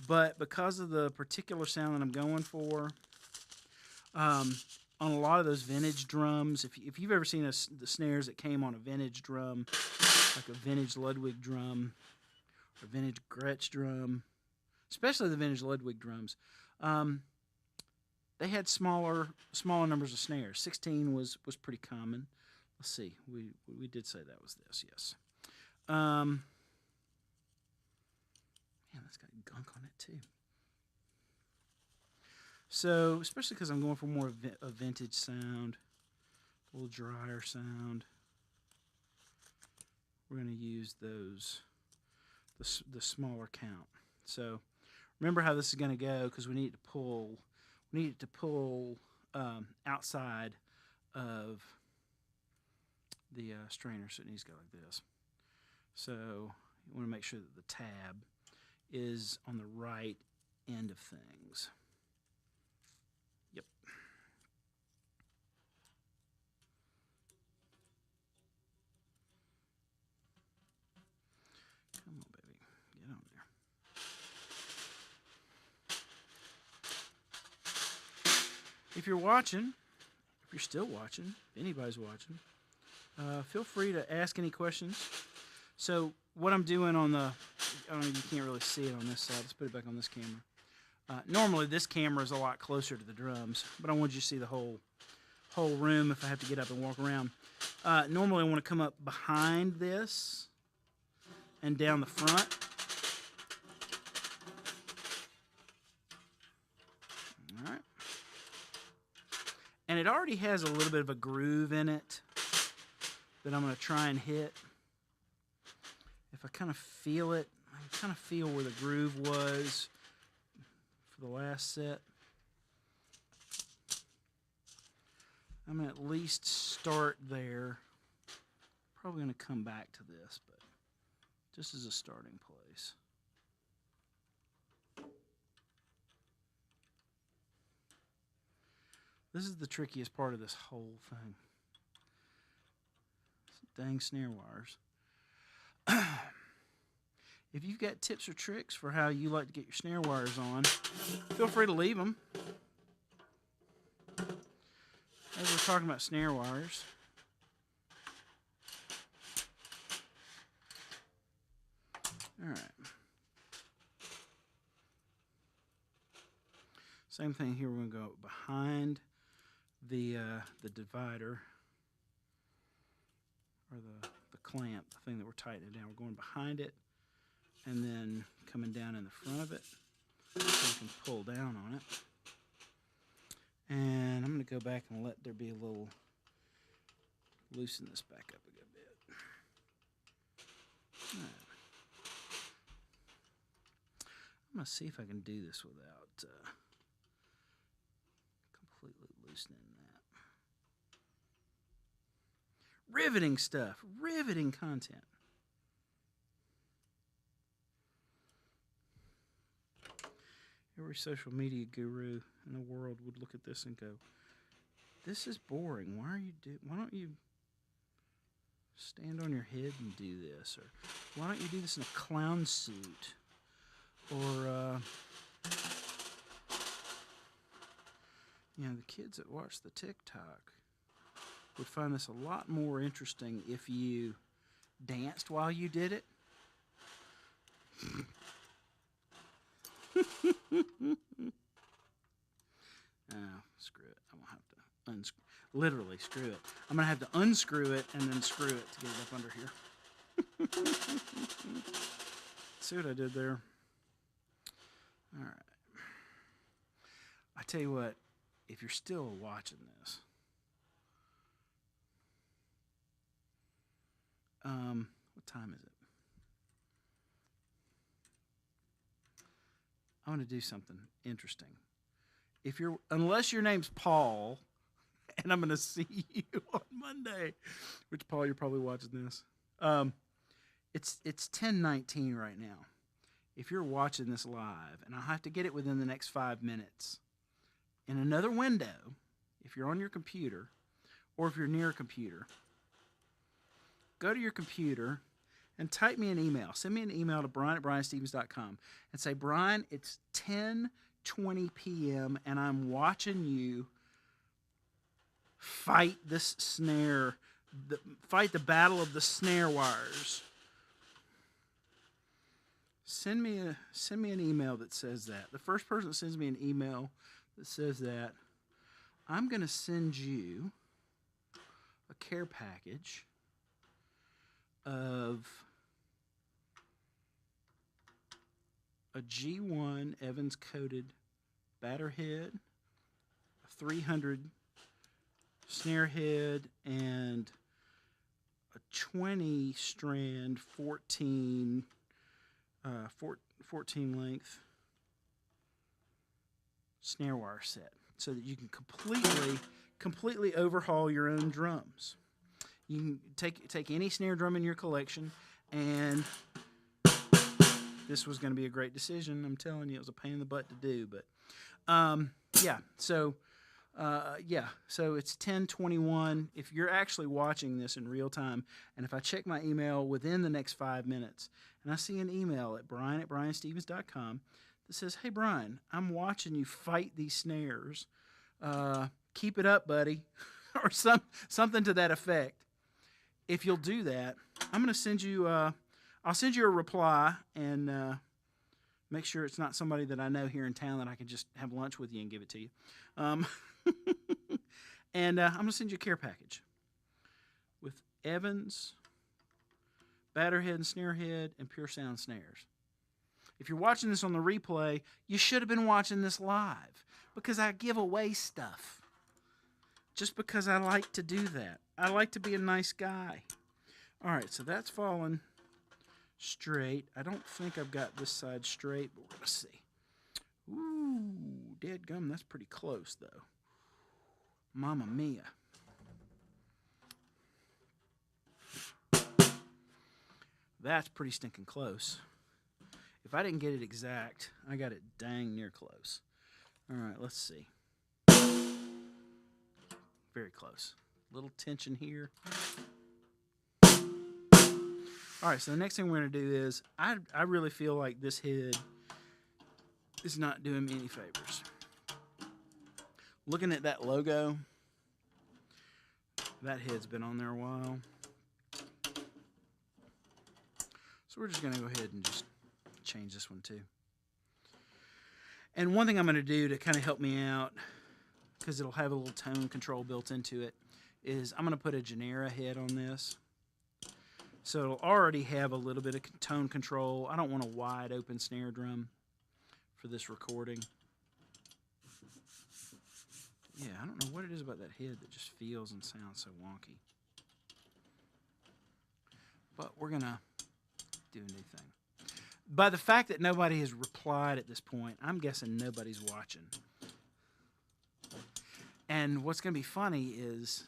but because of the particular sound that I'm going for, on a lot of those vintage drums, if you've ever seen the snares that came on a vintage drum, like a vintage Ludwig drum or vintage Gretsch drum, especially the vintage Ludwig drums, they had smaller numbers of snares. 16 was pretty common. Let's see, we did say that was this, yes. Man, that's got gunk on it too. So, especially because I'm going for more a vintage sound, a little drier sound, we're going to use those, the smaller count. So, remember how this is going to go, because we need it to pull outside of the strainer, so it needs to go like this. So you want to make sure that the tab is on the right end of things. Yep. Come on, baby. Get on there. If you're watching, if you're still watching, if anybody's watching, feel free to ask any questions. So what I'm doing on the, I don't know if you can't really see it on this side. Let's put it back on this camera. Normally this camera is a lot closer to the drums, but I want you to see the whole room if I have to get up and walk around. Normally I want to come up behind this and down the front. All right. And it already has a little bit of a groove in it that I'm going to try and hit. If I kind of feel it, I kind of feel where the groove was for the last set. I'm going to at least start there. Probably going to come back to this, but just as a starting place. This is the trickiest part of this whole thing. Dang snare wires. If you've got tips or tricks for how you like to get your snare wires on, feel free to leave them. As we're talking about snare wires, all right. Same thing here. We're going to go behind the divider, or the clamp, the thing that we're tightening down. We're going behind it and then coming down in the front of it so we can pull down on it. And I'm going to go back and let there be a little, loosen this back up a good bit. All right. I'm going to see if I can do this without completely loosening that. Riveting stuff, riveting content. Every social media guru in the world would look at this and go, "This is boring. Why don't you stand on your head and do this? Or why don't you do this in a clown suit? Or you know, the kids that watch the TikTok would find this a lot more interesting if you danced while you did it." Oh, screw it. I'm going to have to unscrew. Literally, screw it. I'm going to have to unscrew it and then screw it to get it up under here. See what I did there? All right. I tell you what, if you're still watching this, what time is it? I want to do something interesting. Unless your name's Paul, and I'm going to see you on Monday, which, Paul, you're probably watching this. It's 10:19 right now. If you're watching this live, and I'll have to get it within the next 5 minutes, in another window, if you're on your computer, or if you're near a computer, go to your computer and type me an email. Send me an email to brian@brianstevens.com and say, "Brian, it's 10:20 p.m. and I'm watching you fight this snare, fight the battle of the snare wires." Send me an email that says that. The first person that sends me an email that says that, I'm going to send you a care package of a G1 Evans coated batter head, a 300 snare head, and a 20 strand 14 length snare wire set, so that you can completely overhaul your own drums. You can take any snare drum in your collection, and this was going to be a great decision. I'm telling you, it was a pain in the butt to do, but yeah. So so it's 10:21. If you're actually watching this in real time, and if I check my email within the next 5 minutes, and I see an email at brian@brianstevens.com that says, "Hey Brian, I'm watching you fight these snares. Keep it up, buddy," or something to that effect. If you'll do that, I'm going to send you. I'll send you a reply and make sure it's not somebody that I know here in town that I can just have lunch with you and give it to you. And I'm going to send you a care package with Evans, batter head and snare head, and pure sound snares. If you're watching this on the replay, you should have been watching this live because I give away stuff. Just because I like to do that. I like to be a nice guy. All right, so that's falling straight. I don't think I've got this side straight, but we're going to see. Ooh, dead gum, that's pretty close, though. Mamma mia. That's pretty stinking close. If I didn't get it exact, I got it dang near close. All right, let's see. Very close. Little tension here. All right, so the next thing we're going to do is, I really feel like this head is not doing me any favors. Looking at that logo, that head's been on there a while. So we're just going to go ahead and just change this one too. And one thing I'm going to do to kind of help me out, because it'll have a little tone control built into it, is I'm going to put a Genera head on this. So it'll already have a little bit of tone control. I don't want a wide open snare drum for this recording. Yeah, I don't know what it is about that head that just feels and sounds so wonky. But we're going to do a new thing. By the fact that nobody has replied at this point, I'm guessing nobody's watching. And what's going to be funny is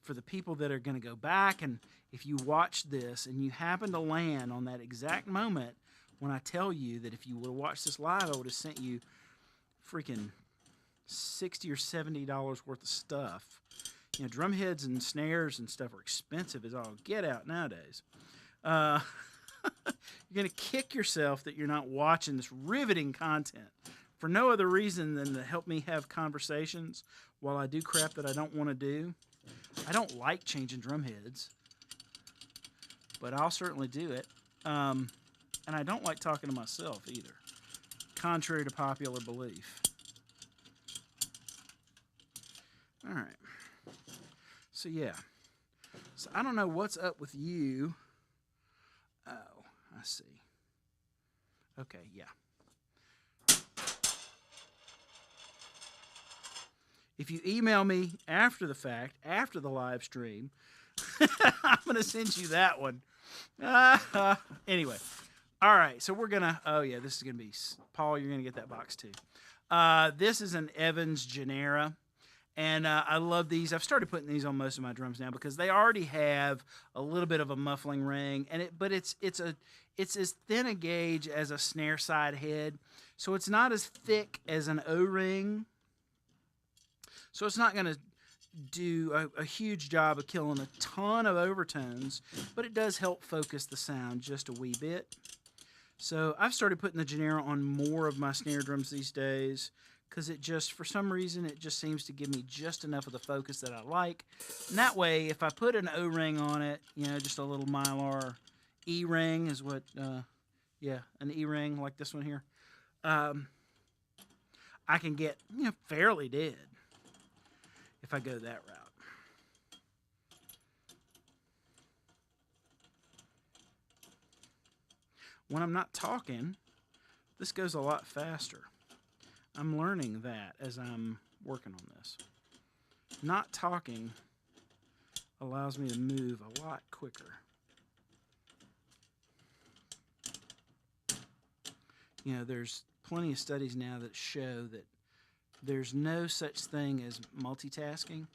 for the people that are going to go back, and if you watch this and you happen to land on that exact moment when I tell you that if you would have watched this live, I would have sent you freaking $60 or $70 worth of stuff. You know, drum heads and snares and stuff are expensive as all get out nowadays. You're going to kick yourself that you're not watching this riveting content for no other reason than to help me have conversations while I do crap that I don't want to do. I don't like changing drum heads, but I'll certainly do it. And I don't like talking to myself either, contrary to popular belief. All right. So, yeah. So, I don't know what's up with you. Oh, I see. Okay, yeah. If you email me after the fact, after the live stream, I'm going to send you that one. Anyway. All right, so we're going to, oh yeah, this is going to be, Paul, you're going to get that box too. This is an Evans Genera, and I love these. I've started putting these on most of my drums now because they already have a little bit of a muffling ring, and but it's as thin a gauge as a snare side head, so it's not as thick as an O-ring. So it's not going to do a huge job of killing a ton of overtones, but it does help focus the sound just a wee bit. So I've started putting the Genera on more of my snare drums these days because it just, for some reason, it just seems to give me just enough of the focus that I like. And that way, if I put an O-ring on it, you know, just a little Mylar E-ring is what, yeah, an E-ring like this one here, I can get, you know, fairly dead if I go that route. When I'm not talking, this goes a lot faster. I'm learning that as I'm working on this. Not talking allows me to move a lot quicker. You know, there's plenty of studies now that show that there's no such thing as multitasking.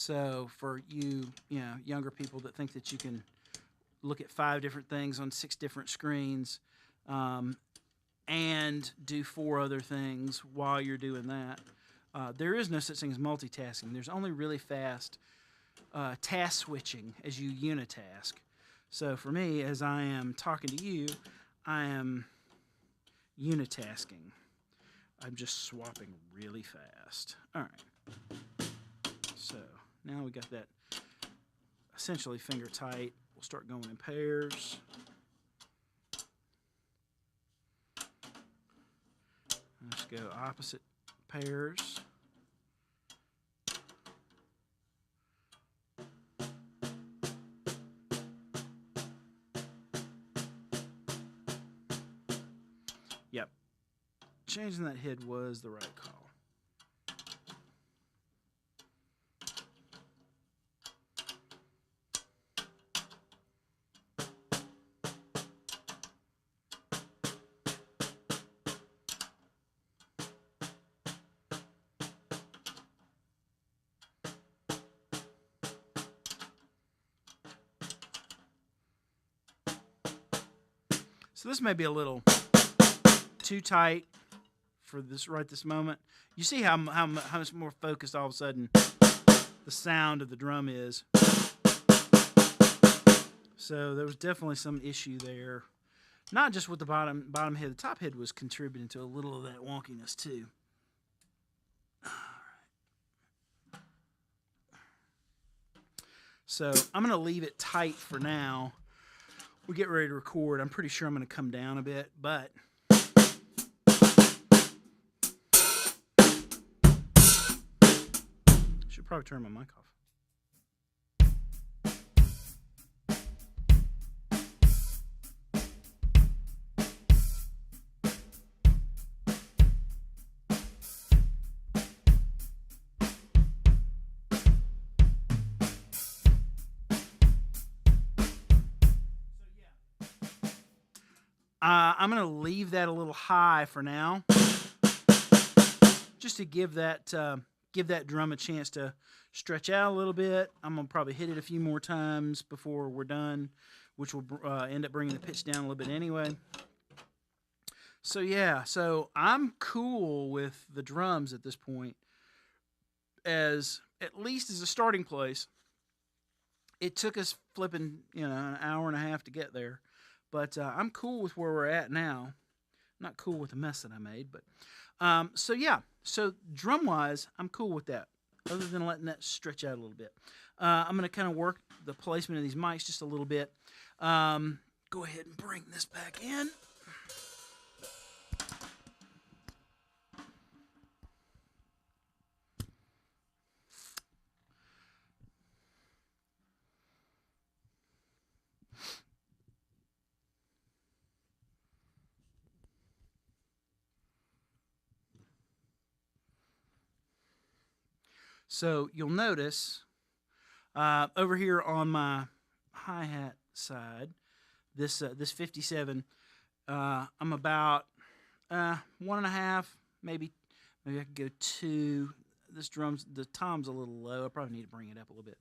So for you know, younger people that think that you can look at 5 different things on 6 different screens, and do 4 other things while you're doing that, there is no such thing as multitasking. There's only really fast task switching as you unitask. So for me, as I am talking to you, I am unitasking. I'm just swapping really fast. All right. So now we got that essentially finger tight. We'll start going in pairs. Let's go opposite pairs. Yep. Changing that head was the right call. So this may be a little too tight for this right this moment. You see how much more focused all of a sudden the sound of the drum is. So there was definitely some issue there. Not just with the bottom head. The top head was contributing to a little of that wonkiness too. All right. So I'm going to leave it tight for now. We get ready to record. I'm pretty sure I'm going to come down a bit, but should probably turn my mic off. I'm going to leave that a little high for now, just to give that drum a chance to stretch out a little bit. I'm going to probably hit it a few more times before we're done, which will end up bringing the pitch down a little bit anyway. So yeah, so I'm cool with the drums at this point, as at least as a starting place. It took us flipping, an hour and a half to get there. But I'm cool with where we're at now. Not cool with the mess that I made, but so yeah. So drum-wise, I'm cool with that, other than letting that stretch out a little bit. I'm going to kind of work the placement of these mics just a little bit. Go ahead and bring this back in. So you'll notice over here on my hi-hat side, this 57, I'm about 1.5, maybe I could go 2. The tom's a little low. I probably need to bring it up a little bit.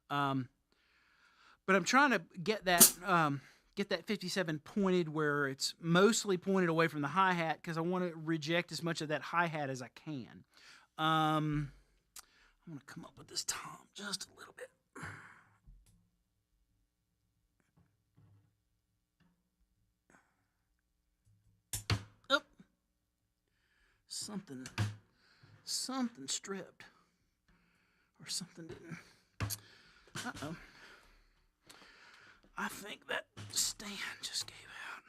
But I'm trying to get that 57 pointed where it's mostly pointed away from the hi-hat, because I want to reject as much of that hi-hat as I can. I'm going to come up with this tom just a little bit. Oh, something stripped, or something didn't. Uh-oh. I think that stand just gave out.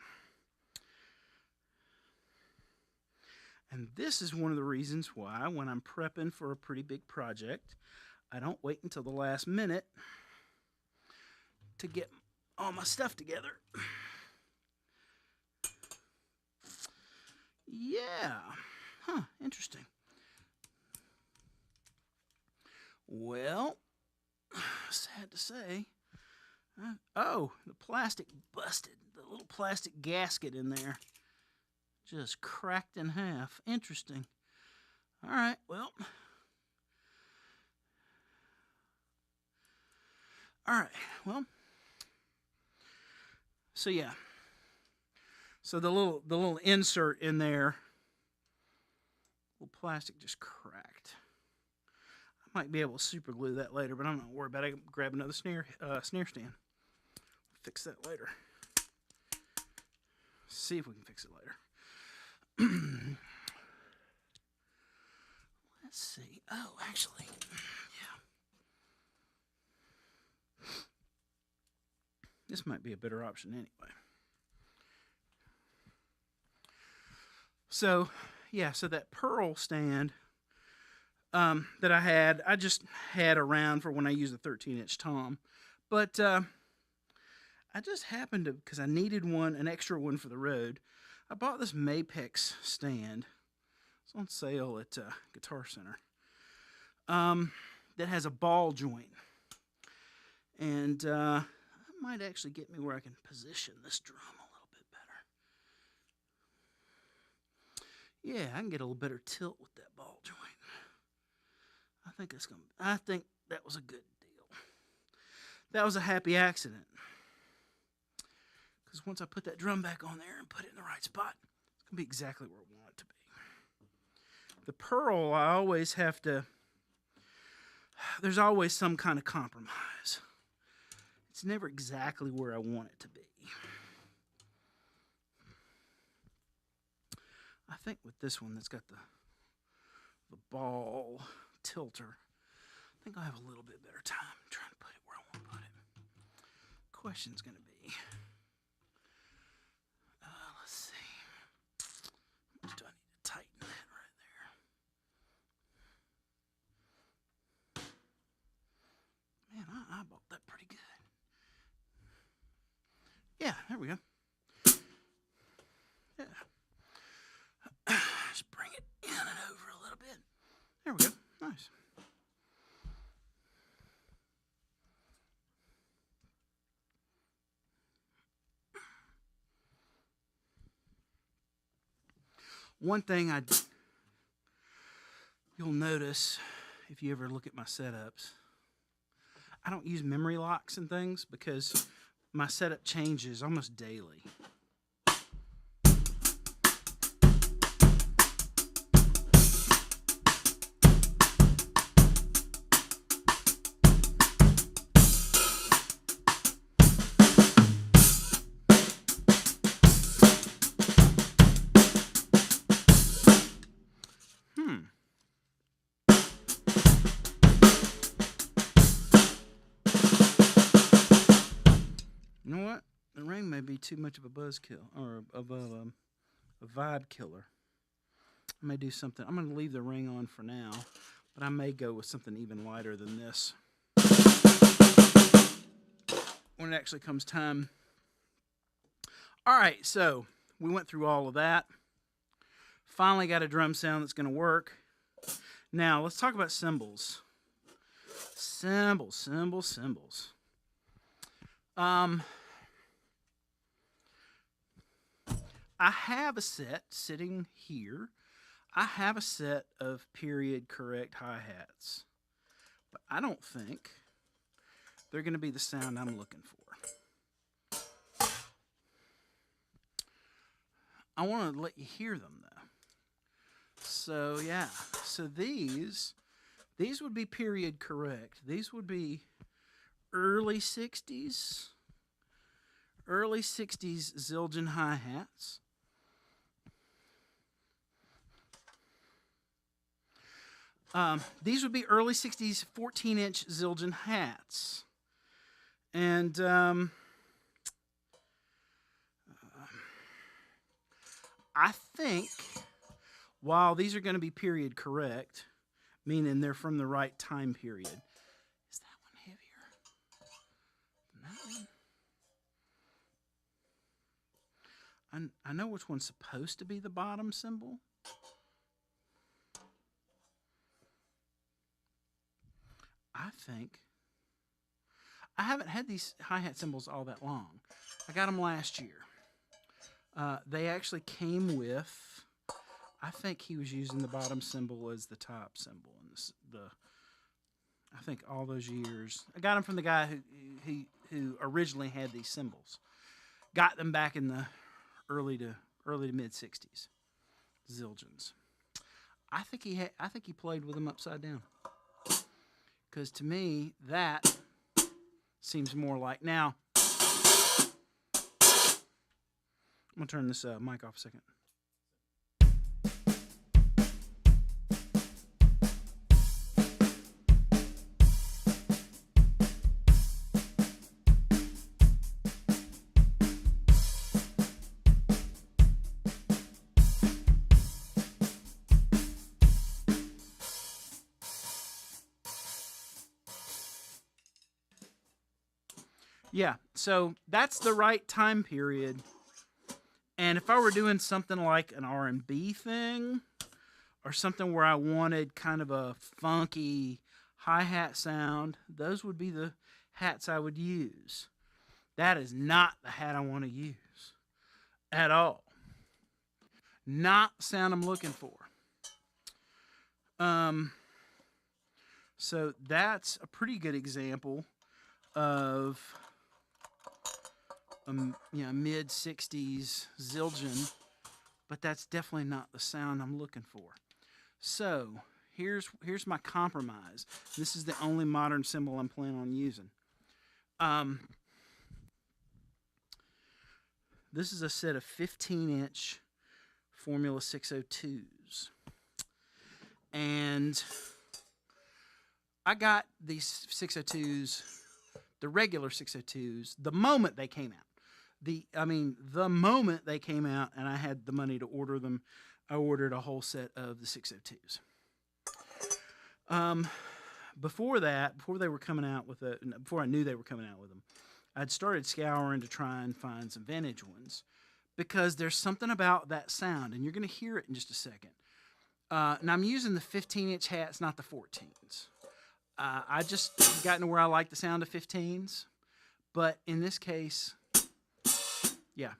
And this is one of the reasons why, when I'm prepping for a pretty big project, I don't wait until the last minute to get all my stuff together. Yeah. Huh, interesting. Well, sad to say. Oh, the plastic busted. The little plastic gasket in there just cracked in half. Interesting. All right, well, All right, well, so yeah. So the little insert in there, little plastic just cracked. I might be able to super glue that later, but I'm not worried about it. I can grab another snare stand. Fix that later. See if we can fix it later. Let's see. Oh, actually, yeah. This might be a better option anyway. So, yeah, so that pearl stand that I just had around for when I use a 13-inch tom. But I just happened to, because I needed an extra one for the road, I bought this Mapex stand. It's on sale at Guitar Center. That has a ball joint. And that might actually get me where I can position this drum a little bit better. Yeah, I can get a little better tilt with that ball joint. I think that was a good deal. That was a happy accident. Because once I put that drum back on there and put it in the right spot, it's going to be exactly where I want it to be. The pearl, I always have to, there's always some kind of compromise. It's never exactly where I want it to be. I think with this one that's got the ball tilter, I think I'll have a little bit better time trying to put it where I want to put it. Question's going to be, let's see, how much do I need to tighten that right there? Man, I bought that pretty good. Yeah, there we go. Yeah. Just bring it in and over a little bit. There we go. Nice. One thing you'll notice if you ever look at my setups, I don't use memory locks and things because my setup changes almost daily. You know what? The ring may be too much of a buzzkill or of a vibe killer. I may do something. I'm going to leave the ring on for now, but I may go with something even lighter than this when it actually comes time. All right, so we went through all of that. Finally got a drum sound that's going to work. Now, let's talk about cymbals. Cymbals. I have a set sitting here. I have a set of period correct hi-hats, but I don't think they're going to be the sound I'm looking for. I want to let you hear them though. So yeah, so these would be period correct. These would be early 60s Zildjian hi-hats. These would be early 60s 14-inch Zildjian hats. And I think while these are going to be period correct, meaning they're from the right time period. Is that one heavier than that one? I know which one's supposed to be the bottom cymbal. I think I haven't had these hi-hat cymbals all that long. I got them last year. They actually came with, I think he was using the bottom cymbal as the top cymbal. And I think all those years. I got them from the guy who originally had these cymbals. Got them back in the early to mid '60s. Zildjians. I think he played with them upside down. Because to me, that seems more like. Now, I'm going to turn this mic off a second. Yeah, so that's the right time period. And if I were doing something like an R&B thing or something where I wanted kind of a funky hi-hat sound, those would be the hats I would use. That is not the hat I want to use at all. Not the sound I'm looking for. So that's a pretty good example of mid '60s Zildjian, but that's definitely not the sound I'm looking for. So here's my compromise. This is the only modern cymbal I'm planning on using. This is a set of 15-inch Formula 602s, and I got these 602s, the regular 602s, the moment they came out. The moment they came out and I had the money to order them, I ordered a whole set of the 602s. Before they were coming out with before I knew they were coming out with them, I'd started scouring to try and find some vintage ones because there's something about that sound, and you're going to hear it in just a second. And I'm using the 15-inch hats, not the 14s. I just gotten to where I like the sound of 15s, but in this case, yeah.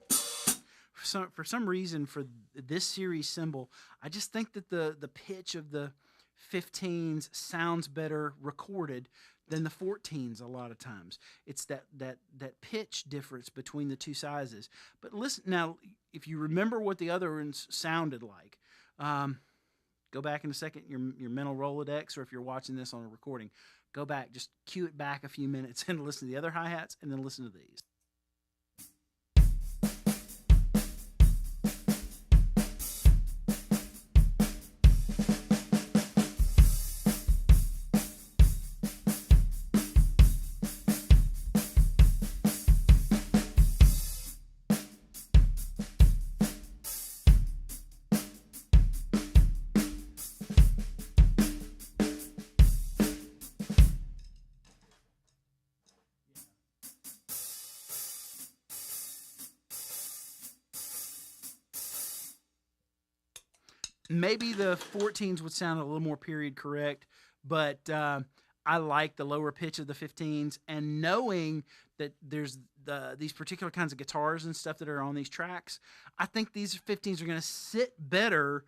For some reason, for this series cymbal, I just think that the pitch of the 15s sounds better recorded than the 14s a lot of times. It's that pitch difference between the two sizes. But listen, now, if you remember what the other ones sounded like, go back in a second, your mental Rolodex, or if you're watching this on a recording, go back, just cue it back a few minutes and listen to the other hi-hats, and then listen to these. Maybe the 14s would sound a little more period correct, but I like the lower pitch of the 15s, and knowing that there's these particular kinds of guitars and stuff that are on these tracks, I think these 15s are going to sit better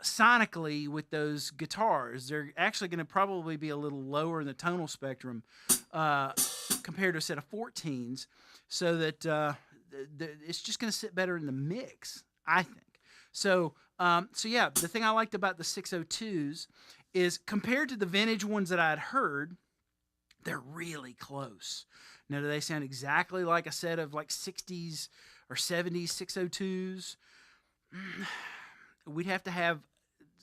sonically with those guitars. They're actually going to probably be a little lower in the tonal spectrum compared to a set of 14s, so that it's just going to sit better in the mix, I think. So yeah, the thing I liked about the 602s is compared to the vintage ones that I'd heard, they're really close. Now, do they sound exactly like a set of like 60s or 70s 602s? We'd have to have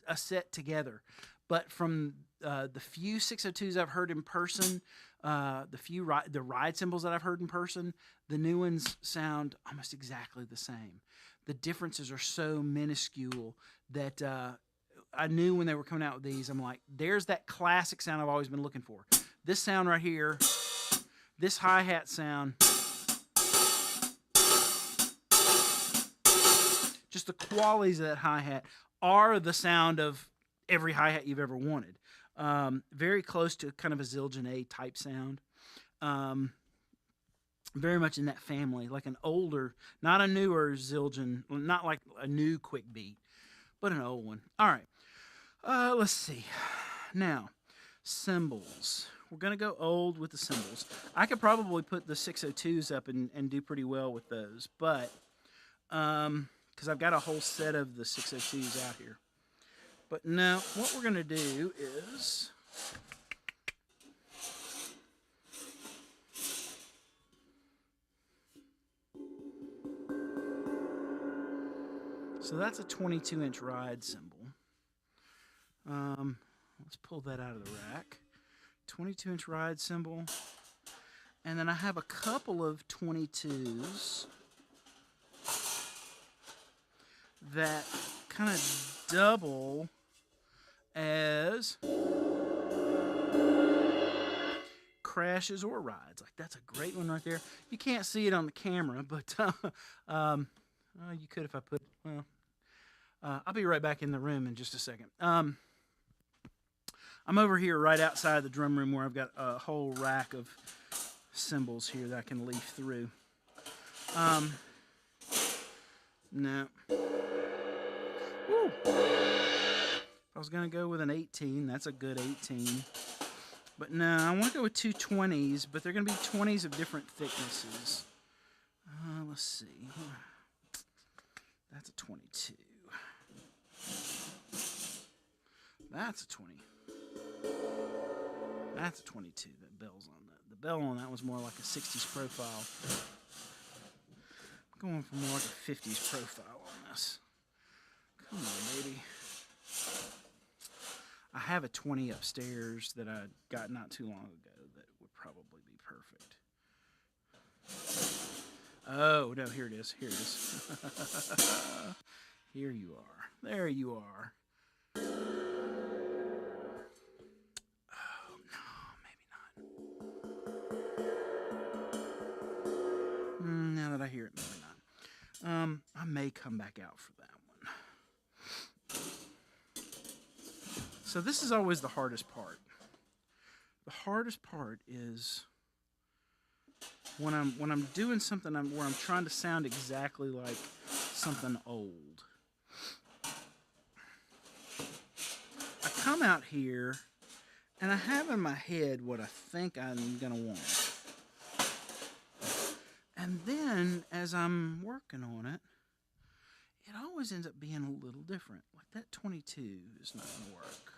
a set together. But from the few 602s I've heard in person, the ride cymbals that I've heard in person, the new ones sound almost exactly the same. The differences are so minuscule that I knew when they were coming out with these, I'm like, there's that classic sound I've always been looking for. This sound right here, this hi-hat sound, just the qualities of that hi-hat are the sound of every hi-hat you've ever wanted. Very close to kind of a Zildjian A type sound. Very much in that family, like an older, not a newer Zildjian, not like a new quick beat, but an old one. All right, let's see. Now, cymbals. we're going to go old with the cymbals. I could probably put the 602s up and do pretty well with those, but because I've got a whole set of the 602s out here. But no, what we're going to do is so that's a 22-inch ride cymbal. Let's pull that out of the rack. 22-inch ride cymbal. And then I have a couple of 22s that kind of double as crashes or rides. Like, that's a great one right there. You can't see it on the camera, but you could if I put, well, I'll be right back in the room in just a second. I'm over here right outside the drum room where I've got a whole rack of cymbals here that I can leaf through. No. Woo. If I was going to go with an 18, that's a good 18. But no, I want to go with two 20s, but they're going to be 20s of different thicknesses. Let's see. That's a 22. That's a 20. That's a 22. That bell's on that. The bell on that was more like a 60s profile. I'm going for more like a 50s profile on this. Come on, baby. I have a 20 upstairs that I got not too long ago that would probably be perfect. Oh, no, here it is. Here it is. Here you are. There you are. Oh, no, maybe not. Now that I hear it, maybe not. I may come back out for that one. So this is always the hardest part. The hardest part is when I'm doing something where I'm trying to sound exactly like something old. I come out here and I have in my head what I think I'm gonna want. And then as I'm working on it, it always ends up being a little different. Like that 22 is not gonna work.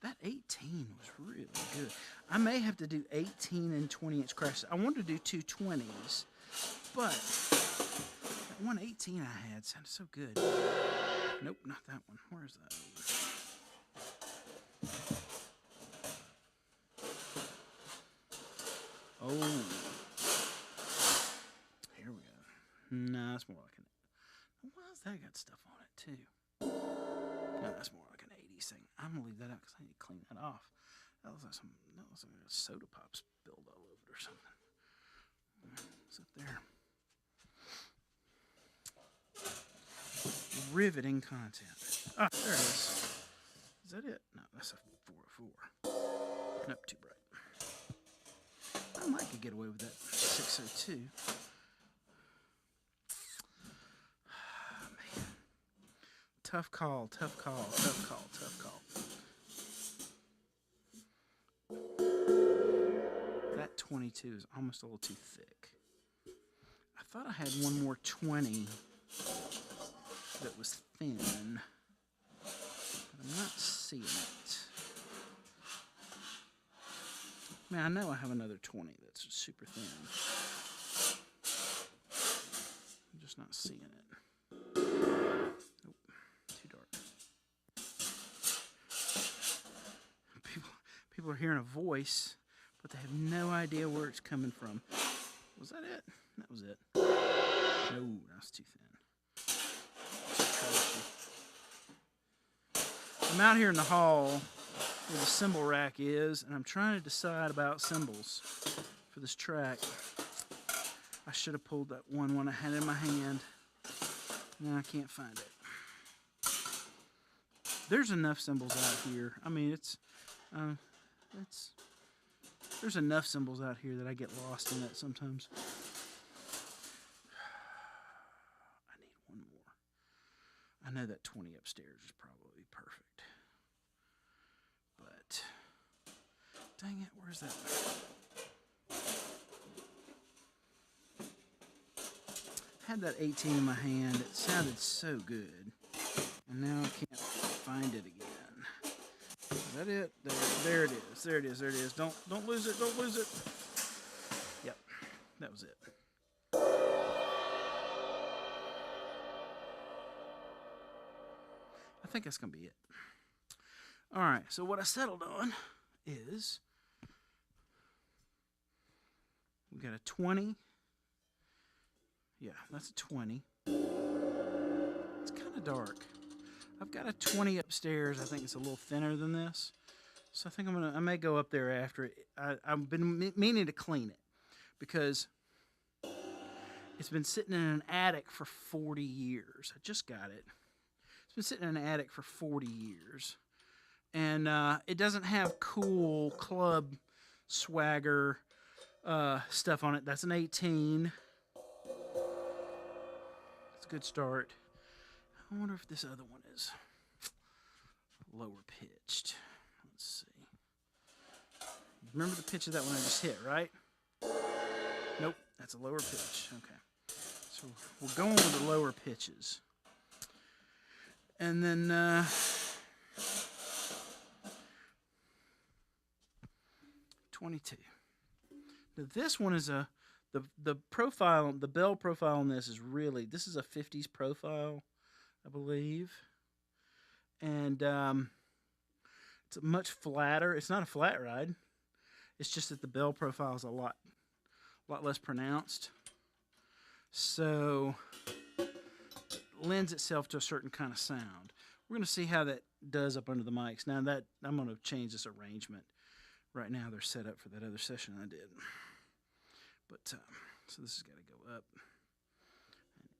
That 18 was really good. I may have to do 18 and 20-inch crashes. I wanted to do two 20s, but that one 18 I had sounded so good. Nope, not that one. Where's that over? Oh. Here we go. No, that's more like an... Why's that got stuff on it, too? No, that's more like an 80s thing. I'm going to leave that out because I need to clean that off. That looks like a soda pop spilled all over it or something. What's up there? Riveting content. Ah, there it is. Is that it? No, that's a 404. Nope, too bright. I might could get away with that 602. Oh, man. Tough call, tough call, tough call, tough call. That 22 is almost a little too thick. I thought I had one more 20 that was thin, but I'm not seeing it. Man, I know I have another 20 that's super thin. I'm just not seeing it. Nope, too dark. People are hearing a voice, but they have no idea where it's coming from. Was that it? That was it. No, that's too thin. I'm out here in the hall where the cymbal rack is, and I'm trying to decide about cymbals for this track. I should have pulled that one I had in my hand. Now I can't find it. There's enough cymbals out here. I mean, there's enough cymbals out here that I get lost in it sometimes. I need one more. I know that 20 upstairs is probably perfect. Dang it, where's that? I had that 18 in my hand. It sounded so good. And now I can't find it again. Is that it? There it is. There it is. There it is. Don't lose it. Don't lose it. Yep, that was it. I think that's going to be it. All right, so what I settled on is we got a 20. Yeah, that's a 20. It's kind of dark. I've got a 20 upstairs. I think it's a little thinner than this. So I think I may go up there after it. I've been meaning to clean it because it's been sitting in an attic for 40 years. I just got it. It's been sitting in an attic for 40 years. And it doesn't have cool club swagger stuff on it. That's an 18. It's a good start. I wonder if this other one is lower pitched. Let's see. Remember the pitch of that one I just hit, right? Nope, that's a lower pitch. Okay. So we're going with the lower pitches. And then 22. Now this one is the profile, the bell profile on this is really, this is a 50s profile, I believe. And it's much flatter. It's not a flat ride. It's just that the bell profile is a lot less pronounced. So it lends itself to a certain kind of sound. We're going to see how that does up under the mics. Now that I'm going to change this arrangement. Right now they're set up for that other session I did. But so this has got to go up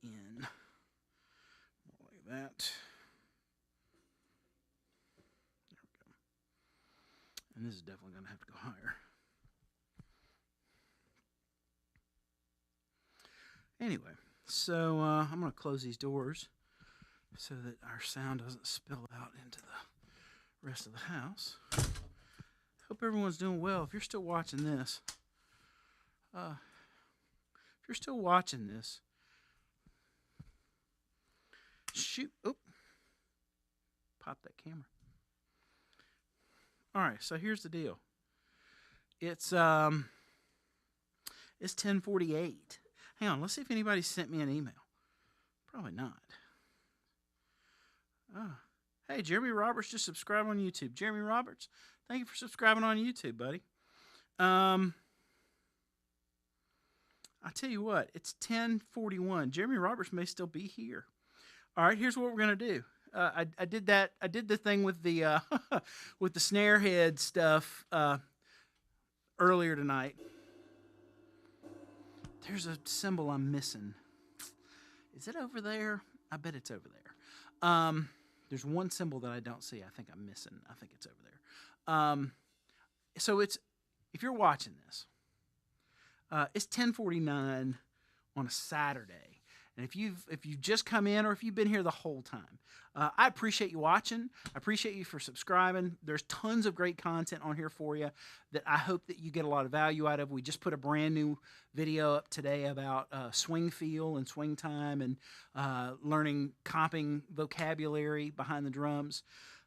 and in, more like that. There we go. And this is definitely going to have to go higher. Anyway, so I'm going to close these doors so that our sound doesn't spill out into the rest of the house. Hope everyone's doing well. If you're still watching this, shoot. Oop. Pop that camera. All right, so here's the deal. It's 10:48. Hang on, let's see if anybody sent me an email. Probably not. Hey, Jeremy Roberts just subscribed on YouTube. Jeremy Roberts, thank you for subscribing on YouTube, buddy. I tell you what, it's 10:41. Jeremy Roberts may still be here. All right, here's what we're gonna do. I did the thing with the with the snare head stuff earlier tonight. There's a symbol I'm missing. Is it over there? I bet it's over there. There's one symbol that I don't see. I think I'm missing. I think it's over there. So it's, if you're watching this, it's 10:49 on a Saturday. And if you've just come in or if you've been here the whole time, I appreciate you watching. I appreciate you for subscribing. There's tons of great content on here for you that I hope that you get a lot of value out of. We just put a brand new video up today about swing feel and swing time and learning comping vocabulary behind the drums.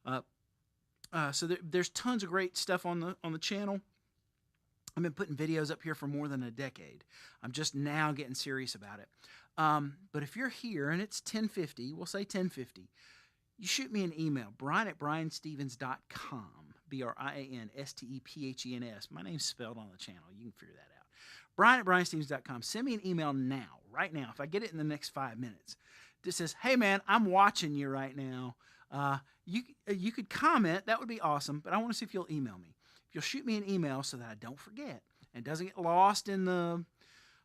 So there's tons of great stuff on the channel. I've been putting videos up here for more than a decade. I'm just now getting serious about it. But if you're here and it's 10:50, we'll say 10:50, you shoot me an email, brian@brianstevens.com, BrianStepens. My name's spelled on the channel. You can figure that out. brian@brianstevens.com. Send me an email now, right now. If I get it in the next 5 minutes, that says, hey, man, I'm watching you right now. You could comment. That would be awesome. But I want to see if you'll email me. If you'll shoot me an email so that I don't forget and doesn't get lost in the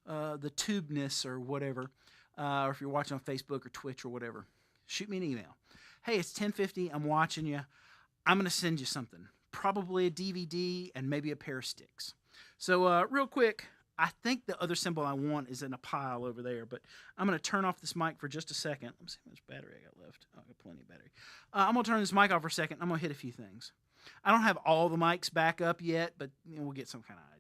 tubeness or whatever, or if you're watching on Facebook or Twitch or whatever, shoot me an email. Hey, it's 10:50. I'm watching you. I'm going to send you something, probably a DVD and maybe a pair of sticks. So real quick, I think the other symbol I want is in a pile over there, but I'm going to turn off this mic for just a second. Let me see how much battery I got left. Oh, I got plenty of battery. I'm going to turn this mic off for a second. I'm going to hit a few things. I don't have all the mics back up yet, but we'll get some kind of idea.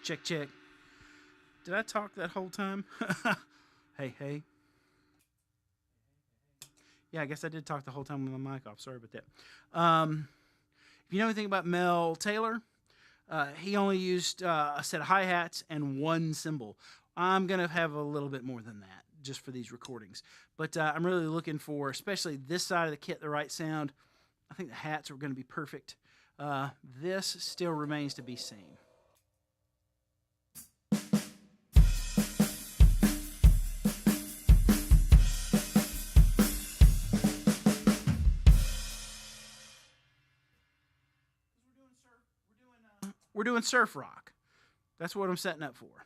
Check, check. Did I talk that whole time? Hey, hey. Yeah, I guess I did talk the whole time with my mic off. Sorry about that. If you know anything about Mel Taylor, he only used a set of hi-hats and one cymbal. I'm going to have a little bit more than that just for these recordings. But I'm really looking for, especially this side of the kit, the right sound. I think the hats are going to be perfect. This still remains to be seen. We're doing surf rock. That's what I'm setting up for.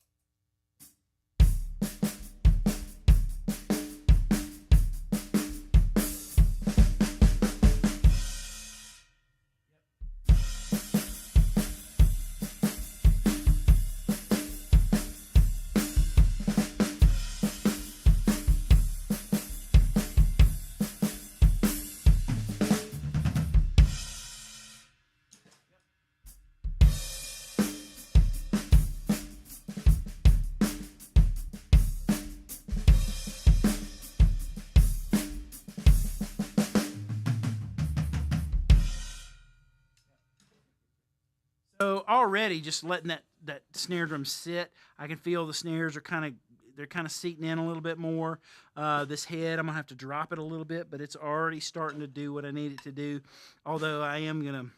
So already just letting that snare drum sit, I can feel the snares are kind of seating in a little bit more. This head, I'm gonna have to drop it a little bit, but it's already starting to do what I need it to do. Although I am gonna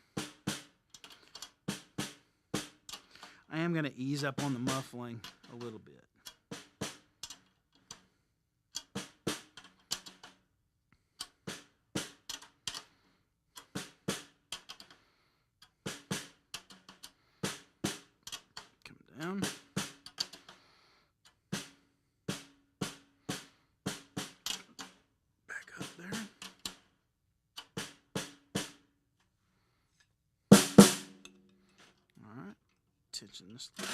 ease up on the muffling a little bit. Down. Back up there. All right. Tension this thing.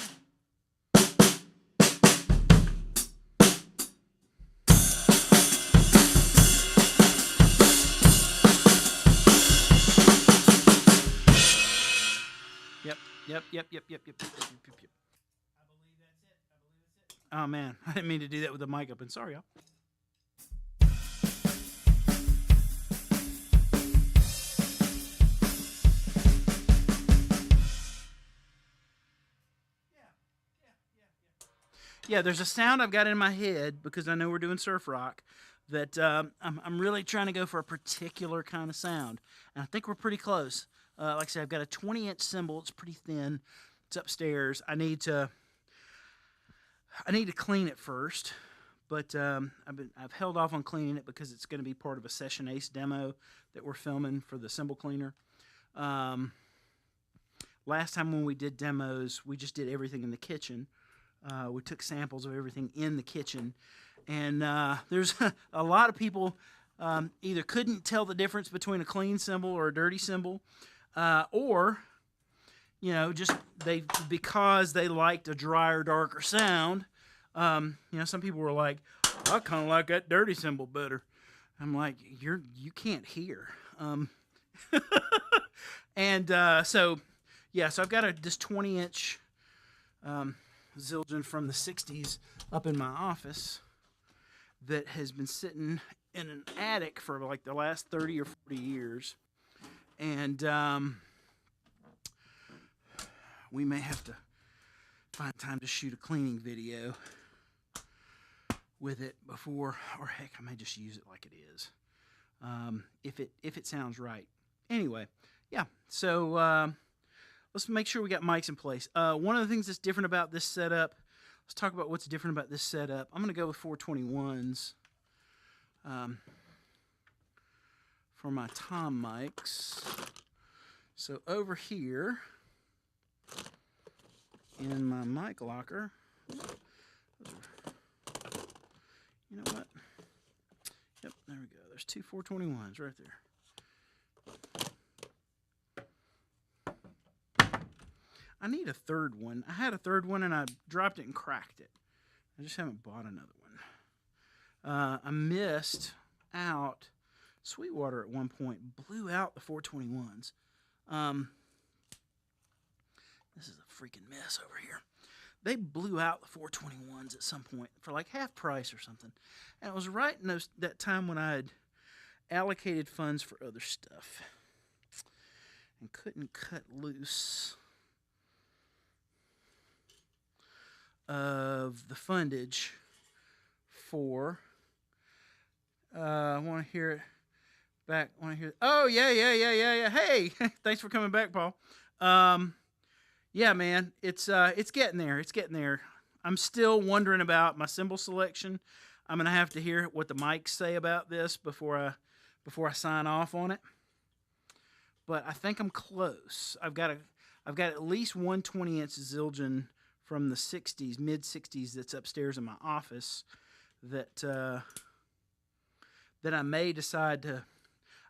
Yep. Oh man, I didn't mean to do that with the mic open. Sorry, y'all. Yeah, there's a sound I've got in my head because I know we're doing surf rock that I'm really trying to go for a particular kind of sound. And I think we're pretty close. Like I said, I've got a 20-inch cymbal. It's pretty thin. It's upstairs. I need to clean it first, But I've held off on cleaning it because it's going to be part of a Session Ace demo that we're filming for the cymbal cleaner. Last time when we did demos, we just did everything in the kitchen. We took samples of everything in the kitchen, and there's a lot of people either couldn't tell the difference between a clean cymbal or a dirty cymbal, or just because they liked a drier, darker sound. Some people were like, I kind of like that dirty cymbal better. I'm like, you can't hear. And so I've got this 20-inch Zildjian from the 60s up in my office that has been sitting in an attic for like the last 30 or 40 years. And we may have to find time to shoot a cleaning video with it before, or heck, I may just use it like it is, if it sounds right. Anyway, yeah, so let's make sure we got mics in place. One of the things that's different about this setup, let's talk about what's different about this setup. I'm going to go with 421s for my tom mics. So over here in my mic locker, you know what? Yep, there we go. There's two 421s right there. I need a third one. I had a third one and I dropped it and cracked it. I just haven't bought another one. I missed out. Sweetwater at one point blew out the 421s. This is a freaking mess over here. They blew out the 421s at some point for like half price or something. And it was right in that time when I had allocated funds for other stuff and couldn't cut loose of the fundage for I want to hear it back. Oh yeah. Hey, thanks for coming back, Paul. Yeah, man, it's getting there. It's getting there. I'm still wondering about my cymbal selection. I'm gonna have to hear what the mics say about this before I sign off on it. But I think I'm close. I've got at least one 20-inch Zildjian from the 60s, mid 60s, that's upstairs in my office that I may decide to.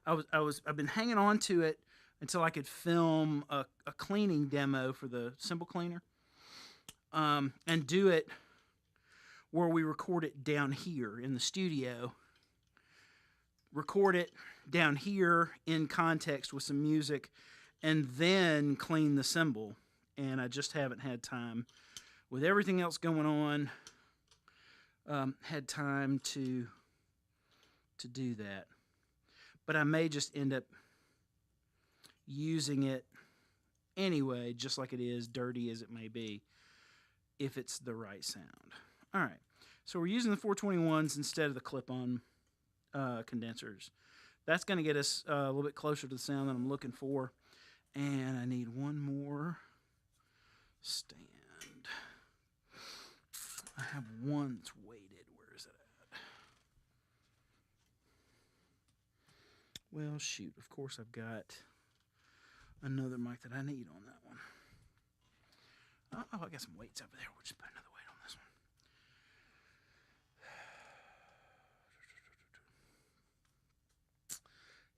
I've been hanging on to it until I could film a cleaning demo for the cymbal cleaner, and do it where we record it down here in the studio. Record it down here in context with some music, and then clean the cymbal. And I just haven't had time, with everything else going on, had time to do that. But I may just end up using it anyway, just like it is, dirty as it may be, if it's the right sound. All right, so we're using the 421s instead of the clip-on condensers. That's going to get us a little bit closer to the sound that I'm looking for. And I need one more stand. I have one that's weighted. Where is it at? Well, shoot. Of course, I've got another mic that I need on that one. Oh, I got some weights over there. We'll just put another weight on this one.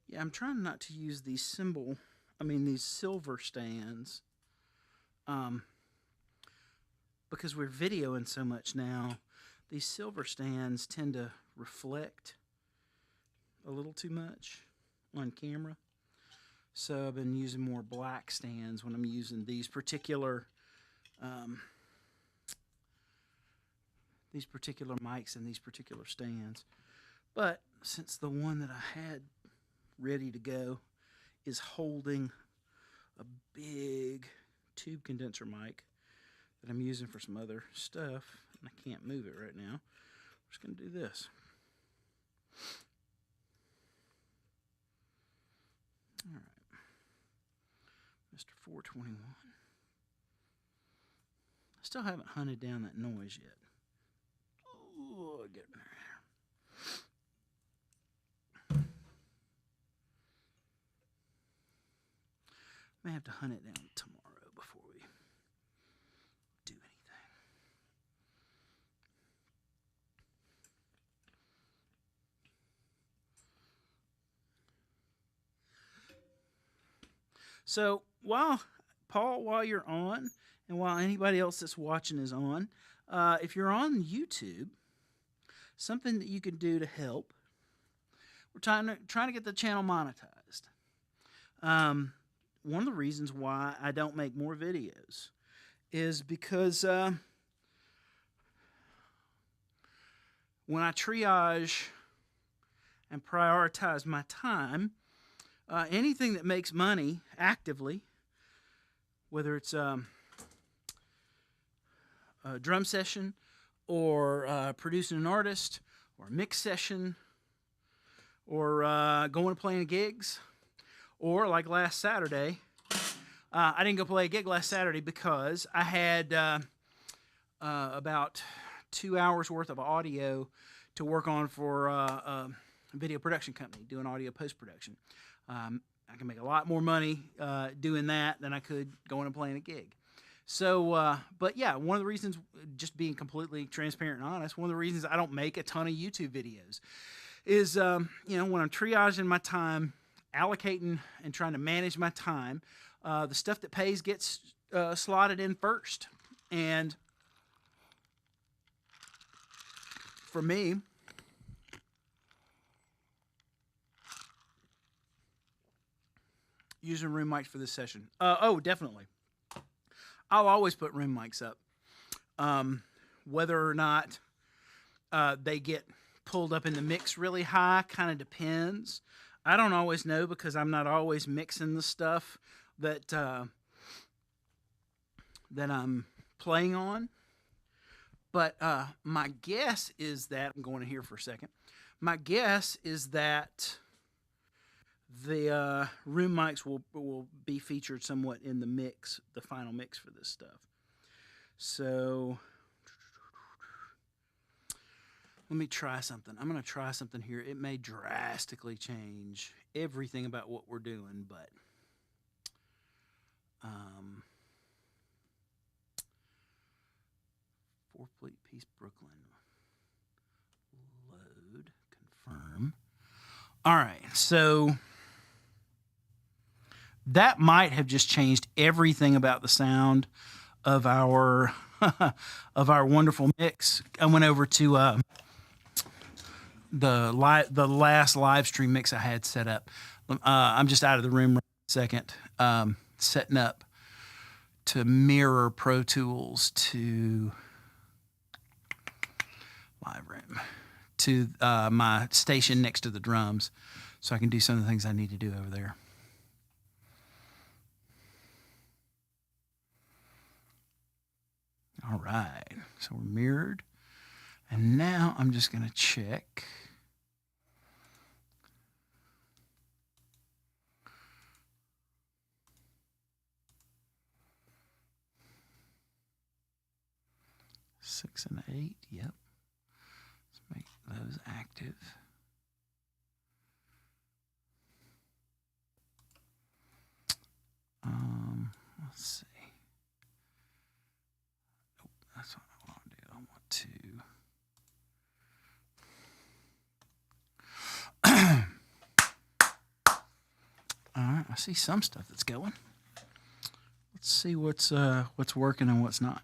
Yeah, I'm trying not to use these these silver stands, because we're videoing so much now. These silver stands tend to reflect a little too much on camera. So I've been using more black stands when I'm using these particular mics and these particular stands. But since the one that I had ready to go is holding a big tube condenser mic that I'm using for some other stuff, and I can't move it right now, I'm just going to do this. All right, Mr. 421. I still haven't hunted down that noise yet. get there. May have to hunt it down tomorrow before we do anything. So while you're on, and while anybody else that's watching is on, if you're on YouTube, something that you can do to help. We're trying to get the channel monetized. One of the reasons why I don't make more videos is because when I triage and prioritize my time, anything that makes money actively, whether it's a drum session or producing an artist or a mix session or going and playing gigs, or like last Saturday, I didn't go play a gig last Saturday because I had about 2 hours worth of audio to work on for a video production company doing audio post-production. I can make a lot more money doing that than I could going and playing a gig. So, but yeah, one of the reasons, just being completely transparent and honest, one of the reasons I don't make a ton of YouTube videos is, you know, when I'm triaging my time, allocating and trying to manage my time, the stuff that pays gets slotted in first. And for me, using room mics for this session. Oh, definitely. I'll always put room mics up. Whether or not they get pulled up in the mix really high kind of depends. I don't always know because I'm not always mixing the stuff that that I'm playing on. But my guess is that, I'm going to here for a second. My guess is that the room mics will be featured somewhat in the mix, the final mix for this stuff. So let me try something. I'm going to try something here. It may drastically change everything about what we're doing, but 4-piece Brooklyn. Load, confirm. All right, so that might have just changed everything about the sound of our of our wonderful mix. I went over to the last live stream mix I had set up. I'm just out of the room right a second, setting up to mirror Pro Tools to live room to my station next to the drums, so I can do some of the things I need to do over there. All right, so we're mirrored. And now I'm just going to check. Six and 8, yep. Let's make those active. Let's see. Nope, that's what I want to do. I want to. All right, I see some stuff that's going. Let's see what's working and what's not.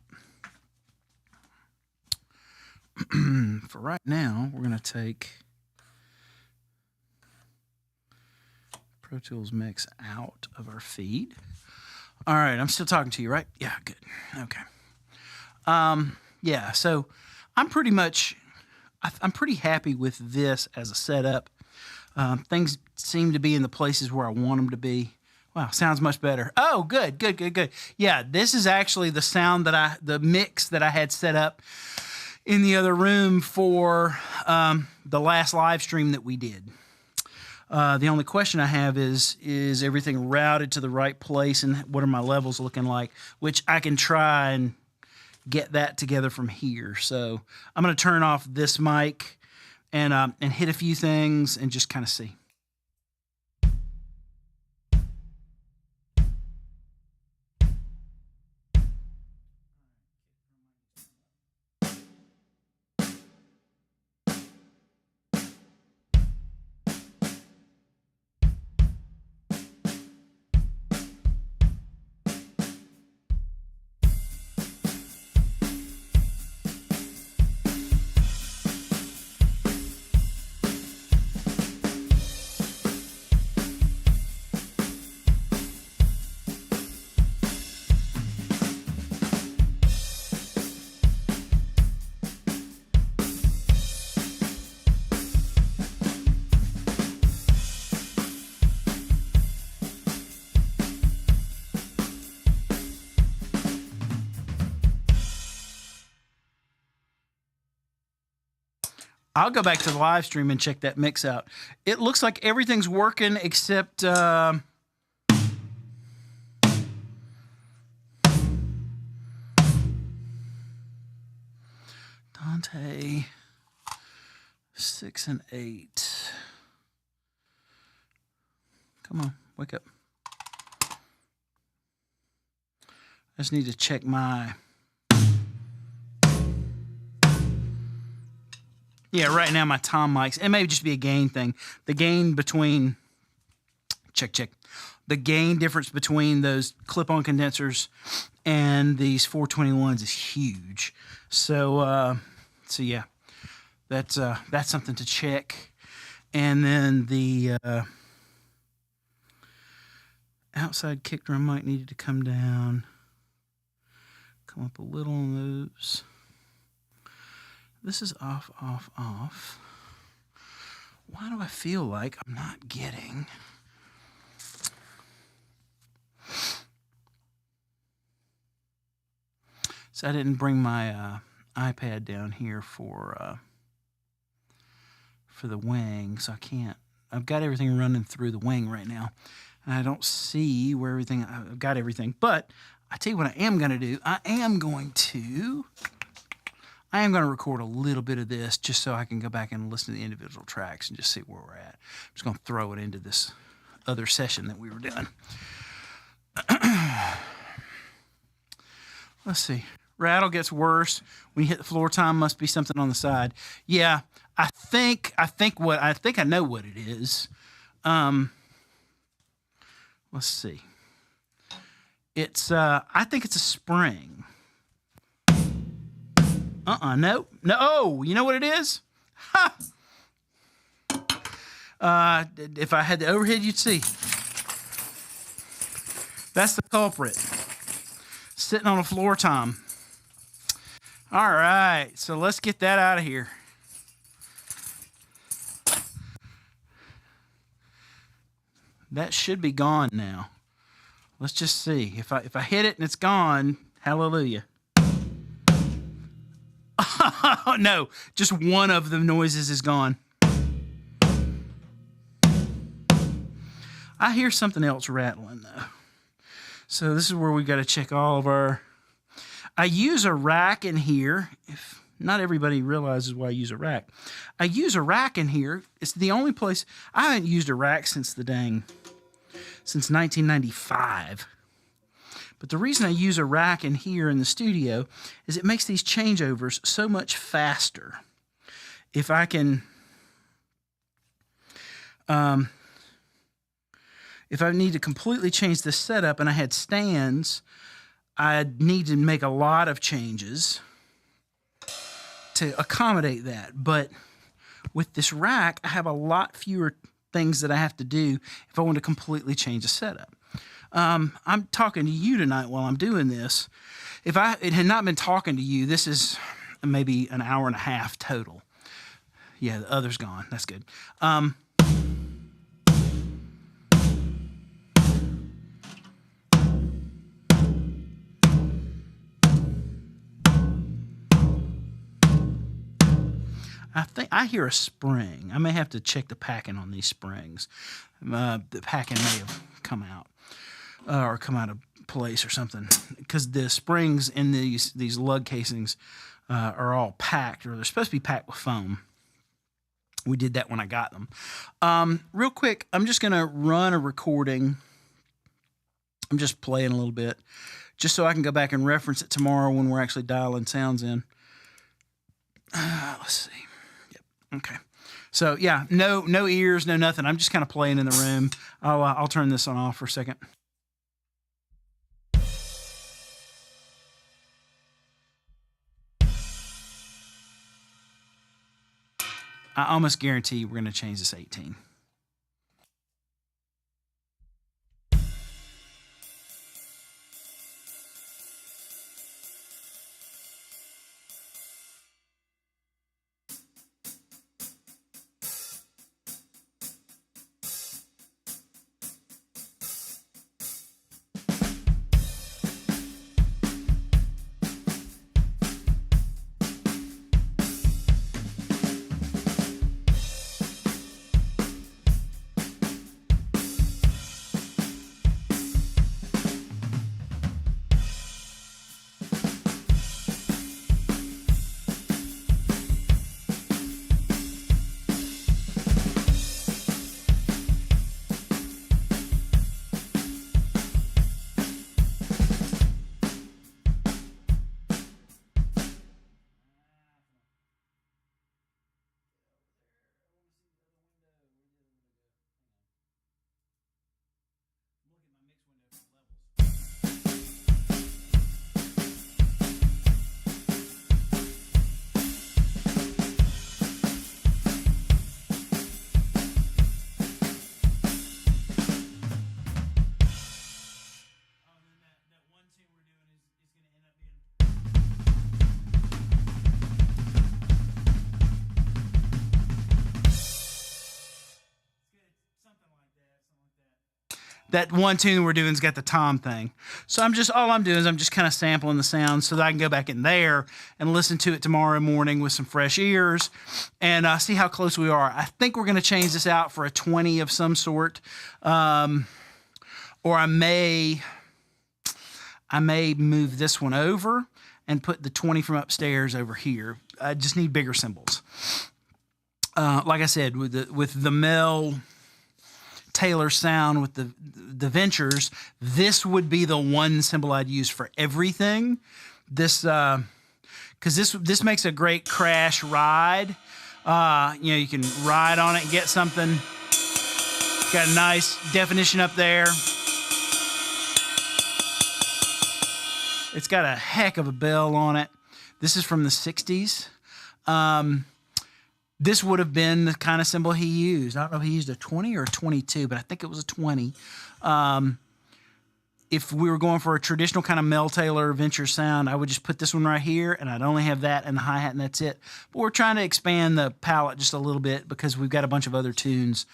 For right now, we're going to take Pro Tools Mix out of our feed. All right, I'm still talking to you, right? Yeah, good. Okay. Yeah, so I'm pretty happy with this as a setup. Things seem to be in the places where I want them to be. Wow, sounds much better. Oh, good. Yeah, this is actually the sound that the mix that I had set up in the other room for the last live stream that we did. The only question I have is everything routed to the right place, and what are my levels looking like? Which I can try and get that together from here. So I'm going to turn off this mic and hit a few things and just kind of see. I'll go back to the live stream and check that mix out. It looks like everything's working except Dante 6 and 8. Come on, wake up. I just need to check my... Yeah, right now my tom mics, it may just be a gain thing. The gain between, check. The gain difference between those clip-on condensers and these 421s is huge. So yeah, that's something to check. And then the outside kick drum mic needed to come down. Come up a little on those. This is off. Why do I feel like I'm not getting... So I didn't bring my iPad down here for the wing, so I can't... I've got everything running through the wing right now, and I don't see where everything... I've got everything, but I tell you what I am going to do. I am going to record a little bit of this just so I can go back and listen to the individual tracks and just see where we're at. I'm just going to throw it into this other session that we were doing. Let's see. Rattle gets worse. When you hit the floor tom, must be something on the side. Yeah, I think I know what it is. Let's see. It's I think it's a spring. No. Oh, you know what it is? Ha! If I had the overhead, you'd see. That's the culprit. Sitting on a floor tom. All right, so let's get that out of here. That should be gone now. Let's just see. If I hit it and it's gone, hallelujah. Oh, no, just one of the noises is gone. I hear something else rattling, though. So this is where we got to check all of our... I use a rack in here. If not everybody realizes why I use a rack. I use a rack in here. It's the only place... I haven't used a rack since 1995. But the reason I use a rack in here in the studio is it makes these changeovers so much faster. If I can, if I need to completely change the setup and I had stands, I'd need to make a lot of changes to accommodate that. But with this rack, I have a lot fewer things that I have to do if I want to completely change the setup. I'm talking to you tonight while I'm doing this. If it had not been talking to you, this is maybe an hour and a half total. Yeah, the other's gone. That's good. I think I hear a spring. I may have to check the packing on these springs. The packing may have come out. Or come out of replace or something, because the springs in these lug casings are all packed, or they're supposed to be packed with foam. We did that when I got them. Real quick, I'm just going to run a recording. I'm just playing a little bit, just so I can go back and reference it tomorrow when we're actually dialing sounds in. Let's see. Yep. Okay. So yeah, no ears, no nothing. I'm just kind of playing in the room. I'll turn this on off for a second. I almost guarantee we're going to change this 18. That one tune we're doing's got the tom thing. So all I'm doing is I'm just kind of sampling the sound so that I can go back in there and listen to it tomorrow morning with some fresh ears and see how close we are. I think we're going to change this out for a 20 of some sort. Or I may move this one over and put the 20 from upstairs over here. I just need bigger cymbals. Like I said, with the Mel Taylor sound with the Ventures, this would be the one cymbal I'd use for everything. This because this makes a great crash ride. You can ride on it and get something. Got a nice definition up there. It's got a heck of a bell on it. This is from the 60s. This would have been the kind of cymbal he used. I don't know if he used a 20 or a 22, but I think it was a 20. If we were going for a traditional kind of Mel Taylor Venture sound, I would just put this one right here, and I'd only have that and the hi-hat, and that's it. But we're trying to expand the palette just a little bit because we've got a bunch of other tunes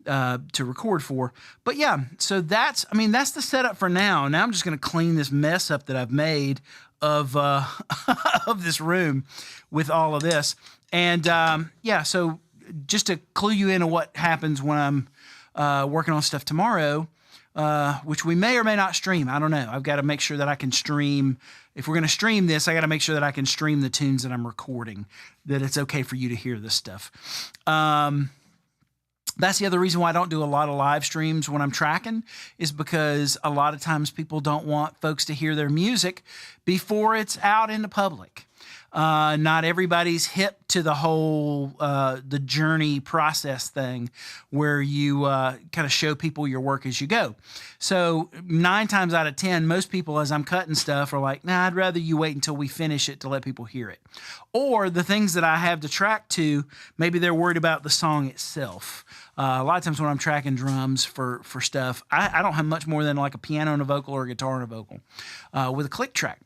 to record for. But yeah, so that's the setup for now. Now I'm just going to clean this mess up that I've made of of this room with all of this. And yeah, so just to clue you into what happens when I'm working on stuff tomorrow, which we may or may not stream. I don't know. I've got to make sure that I can stream. If we're going to stream this, I got to make sure that I can stream the tunes that I'm recording, that it's okay for you to hear this stuff. That's the other reason why I don't do a lot of live streams when I'm tracking, is because a lot of times people don't want folks to hear their music before it's out in the public. Not everybody's hip to the whole the journey process thing where you kind of show people your work as you go. So 9 times out of 10, most people, as I'm cutting stuff, are like, nah, I'd rather you wait until we finish it to let people hear it. Or the things that I have to track to, maybe they're worried about the song itself. A lot of times when I'm tracking drums for stuff, I don't have much more than like a piano and a vocal or a guitar and a vocal with a click track.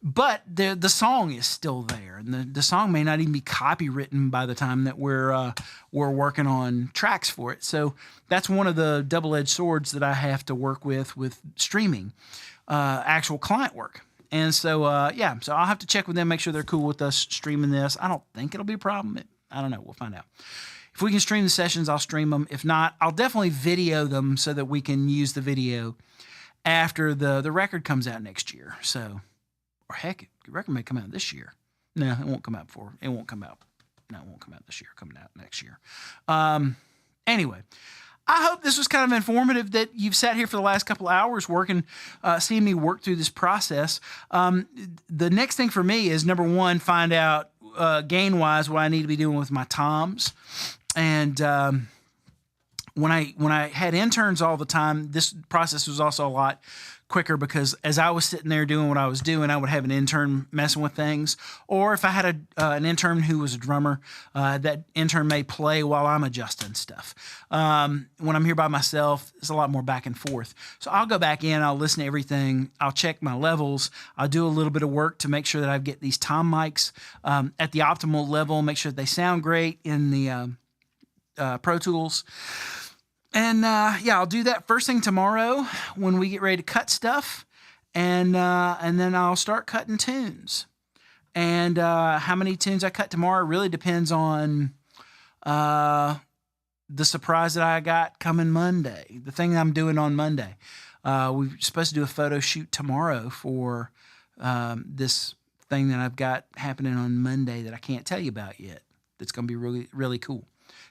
But the song is still there, and the song may not even be copywritten by the time that we're working on tracks for it. So that's one of the double-edged swords that I have to work with streaming actual client work. And so yeah, so I'll have to check with them, make sure they're cool with us streaming this. I don't think it'll be a problem. I don't know. We'll find out. If we can stream the sessions, I'll stream them. If not, I'll definitely video them so that we can use the video after the record comes out next year. So, or heck, the record may come out this year. No, it won't come out before. It won't come out. No, it won't come out this year. Coming out next year. Anyway, I hope this was kind of informative, that you've sat here for the last couple hours working, seeing me work through this process. The next thing for me is, number one, find out gain-wise what I need to be doing with my toms. And when I had interns all the time, this process was also a lot quicker, because as I was sitting there doing what I was doing, I would have an intern messing with things. Or if I had an intern who was a drummer, that intern may play while I'm adjusting stuff. When I'm here by myself, it's a lot more back and forth. So I'll go back in, I'll listen to everything, I'll check my levels, I'll do a little bit of work to make sure that I get these tom mics at the optimal level, make sure that they sound great in the Pro Tools. And yeah, I'll do that first thing tomorrow when we get ready to cut stuff, and then I'll start cutting tunes. And how many tunes I cut tomorrow really depends on the surprise that I got coming Monday. The thing I'm doing on Monday. We're supposed to do a photo shoot tomorrow for this thing that I've got happening on Monday that I can't tell you about yet. That's going to be really, really cool.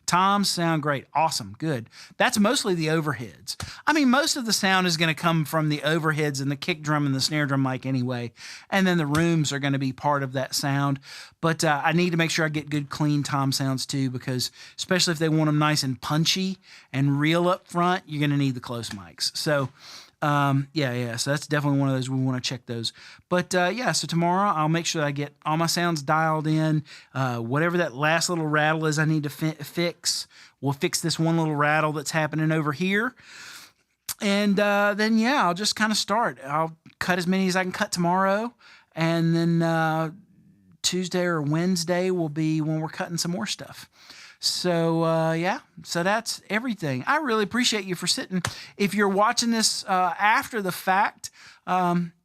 Toms sound great. Awesome. Good. That's mostly the overheads. I mean, most of the sound is going to come from the overheads and the kick drum and the snare drum mic anyway. And then the rooms are going to be part of that sound. But I need to make sure I get good, clean tom sounds too, because especially if they want them nice and punchy and real up front, you're going to need the close mics. So yeah. So that's definitely one of those we want to check those. But yeah, so tomorrow I'll make sure that I get all my sounds dialed in. Whatever that last little rattle is I need to fix, we'll fix this one little rattle that's happening over here. And then yeah, I'll just kind of start. I'll cut as many as I can cut tomorrow, and then Tuesday or Wednesday will be when we're cutting some more stuff. So, yeah, so that's everything. I really appreciate you for sitting. If you're watching this after the fact,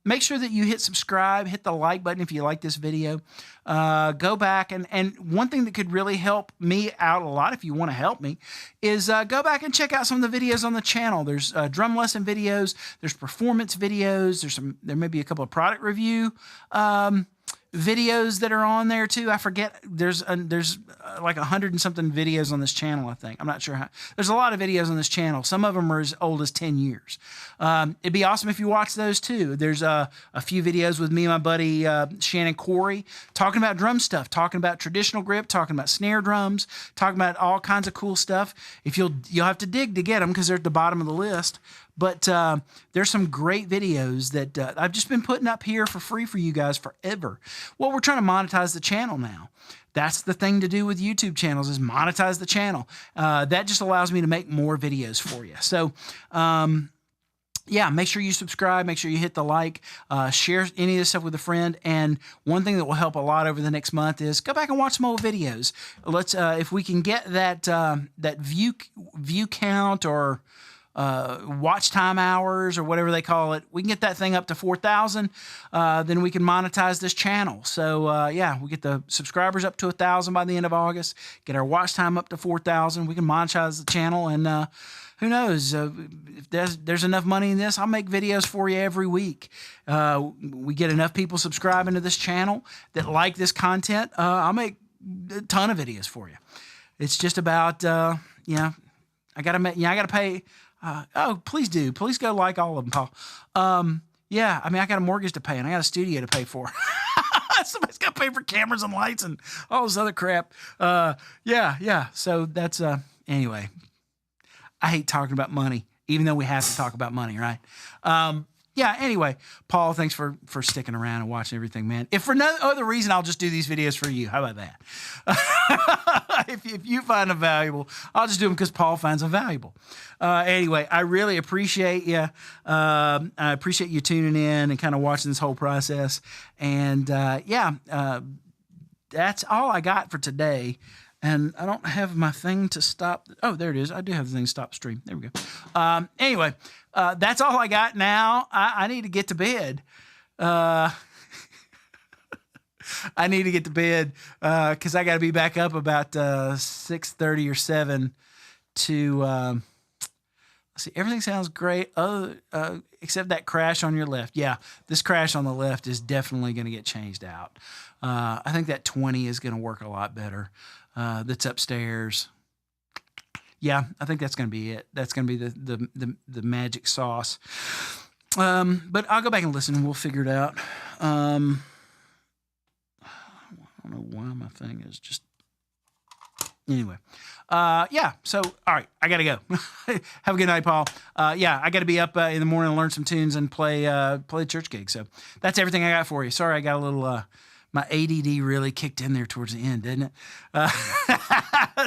make sure that you hit subscribe, hit the like button if you like this video. Go back, and one thing that could really help me out a lot, if you want to help me, is go back and check out some of the videos on the channel. There's drum lesson videos, there's performance videos, there may be a couple of product review videos that are on there too. I forget. There's like 100 and something videos on this channel, I think. I'm not sure how. There's a lot of videos on this channel. Some of them are as old as 10 years. It'd be awesome if you watch those too. There's a few videos with me and my buddy Shannon Corey talking about drum stuff, talking about traditional grip, talking about snare drums, talking about all kinds of cool stuff. If you'll have to dig to get them because they're at the bottom of the list. But there's some great videos that I've just been putting up here for free for you guys forever. Well, we're trying to monetize the channel now. That's the thing to do with YouTube channels, is monetize the channel. That just allows me to make more videos for you. So, yeah, make sure you subscribe. Make sure you hit the like. Share any of this stuff with a friend. And one thing that will help a lot over the next month is go back and watch some old videos. Let's, if we can get that view count or watch time hours or whatever they call it, we can get that thing up to 4,000, then we can monetize this channel. So yeah, we get the subscribers up to 1,000 by the end of August, get our watch time up to 4,000, we can monetize the channel, and who knows, if there's enough money in this, I'll make videos for you every week. We get enough people subscribing to this channel that like this content, I'll make a ton of videos for you. It's just about, I gotta pay. Oh, please do. Please go like all of them, Paul. Yeah, I mean, I got a mortgage to pay, and I got a studio to pay for. Somebody's got to pay for cameras and lights and all this other crap. Yeah. So that's, anyway, I hate talking about money, even though we have to talk about money, right? Yeah, anyway, Paul, thanks for sticking around and watching everything, man. If for no other reason, I'll just do these videos for you. How about that? If you find them valuable, I'll just do them because Paul finds them valuable. Anyway, I really appreciate you. I appreciate you tuning in and kind of watching this whole process. And that's all I got for today. And I don't have my thing to stop. Oh, there it is. I do have the thing to stop stream. There we go. Anyway, that's all I got now. I need to get to bed. I need to get to bed because I got to be back up about 6:30 or 7 to See, everything sounds great, except that crash on your left. Yeah, this crash on the left is definitely going to get changed out. I think that 20 is going to work a lot better. That's upstairs. Yeah, I think that's going to be it. That's going to be the magic sauce. But I'll go back and listen, and we'll figure it out. I don't know why my thing is just... Anyway, yeah. So, all right, I gotta go. Have a good night, Paul. Yeah, I gotta be up in the morning and learn some tunes and play a church gig. So that's everything I got for you. Sorry, I got a little. My ADD really kicked in there towards the end, didn't it?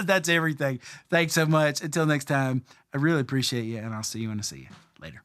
That's everything. Thanks so much. Until next time, I really appreciate you, and I'll see you when I see you later.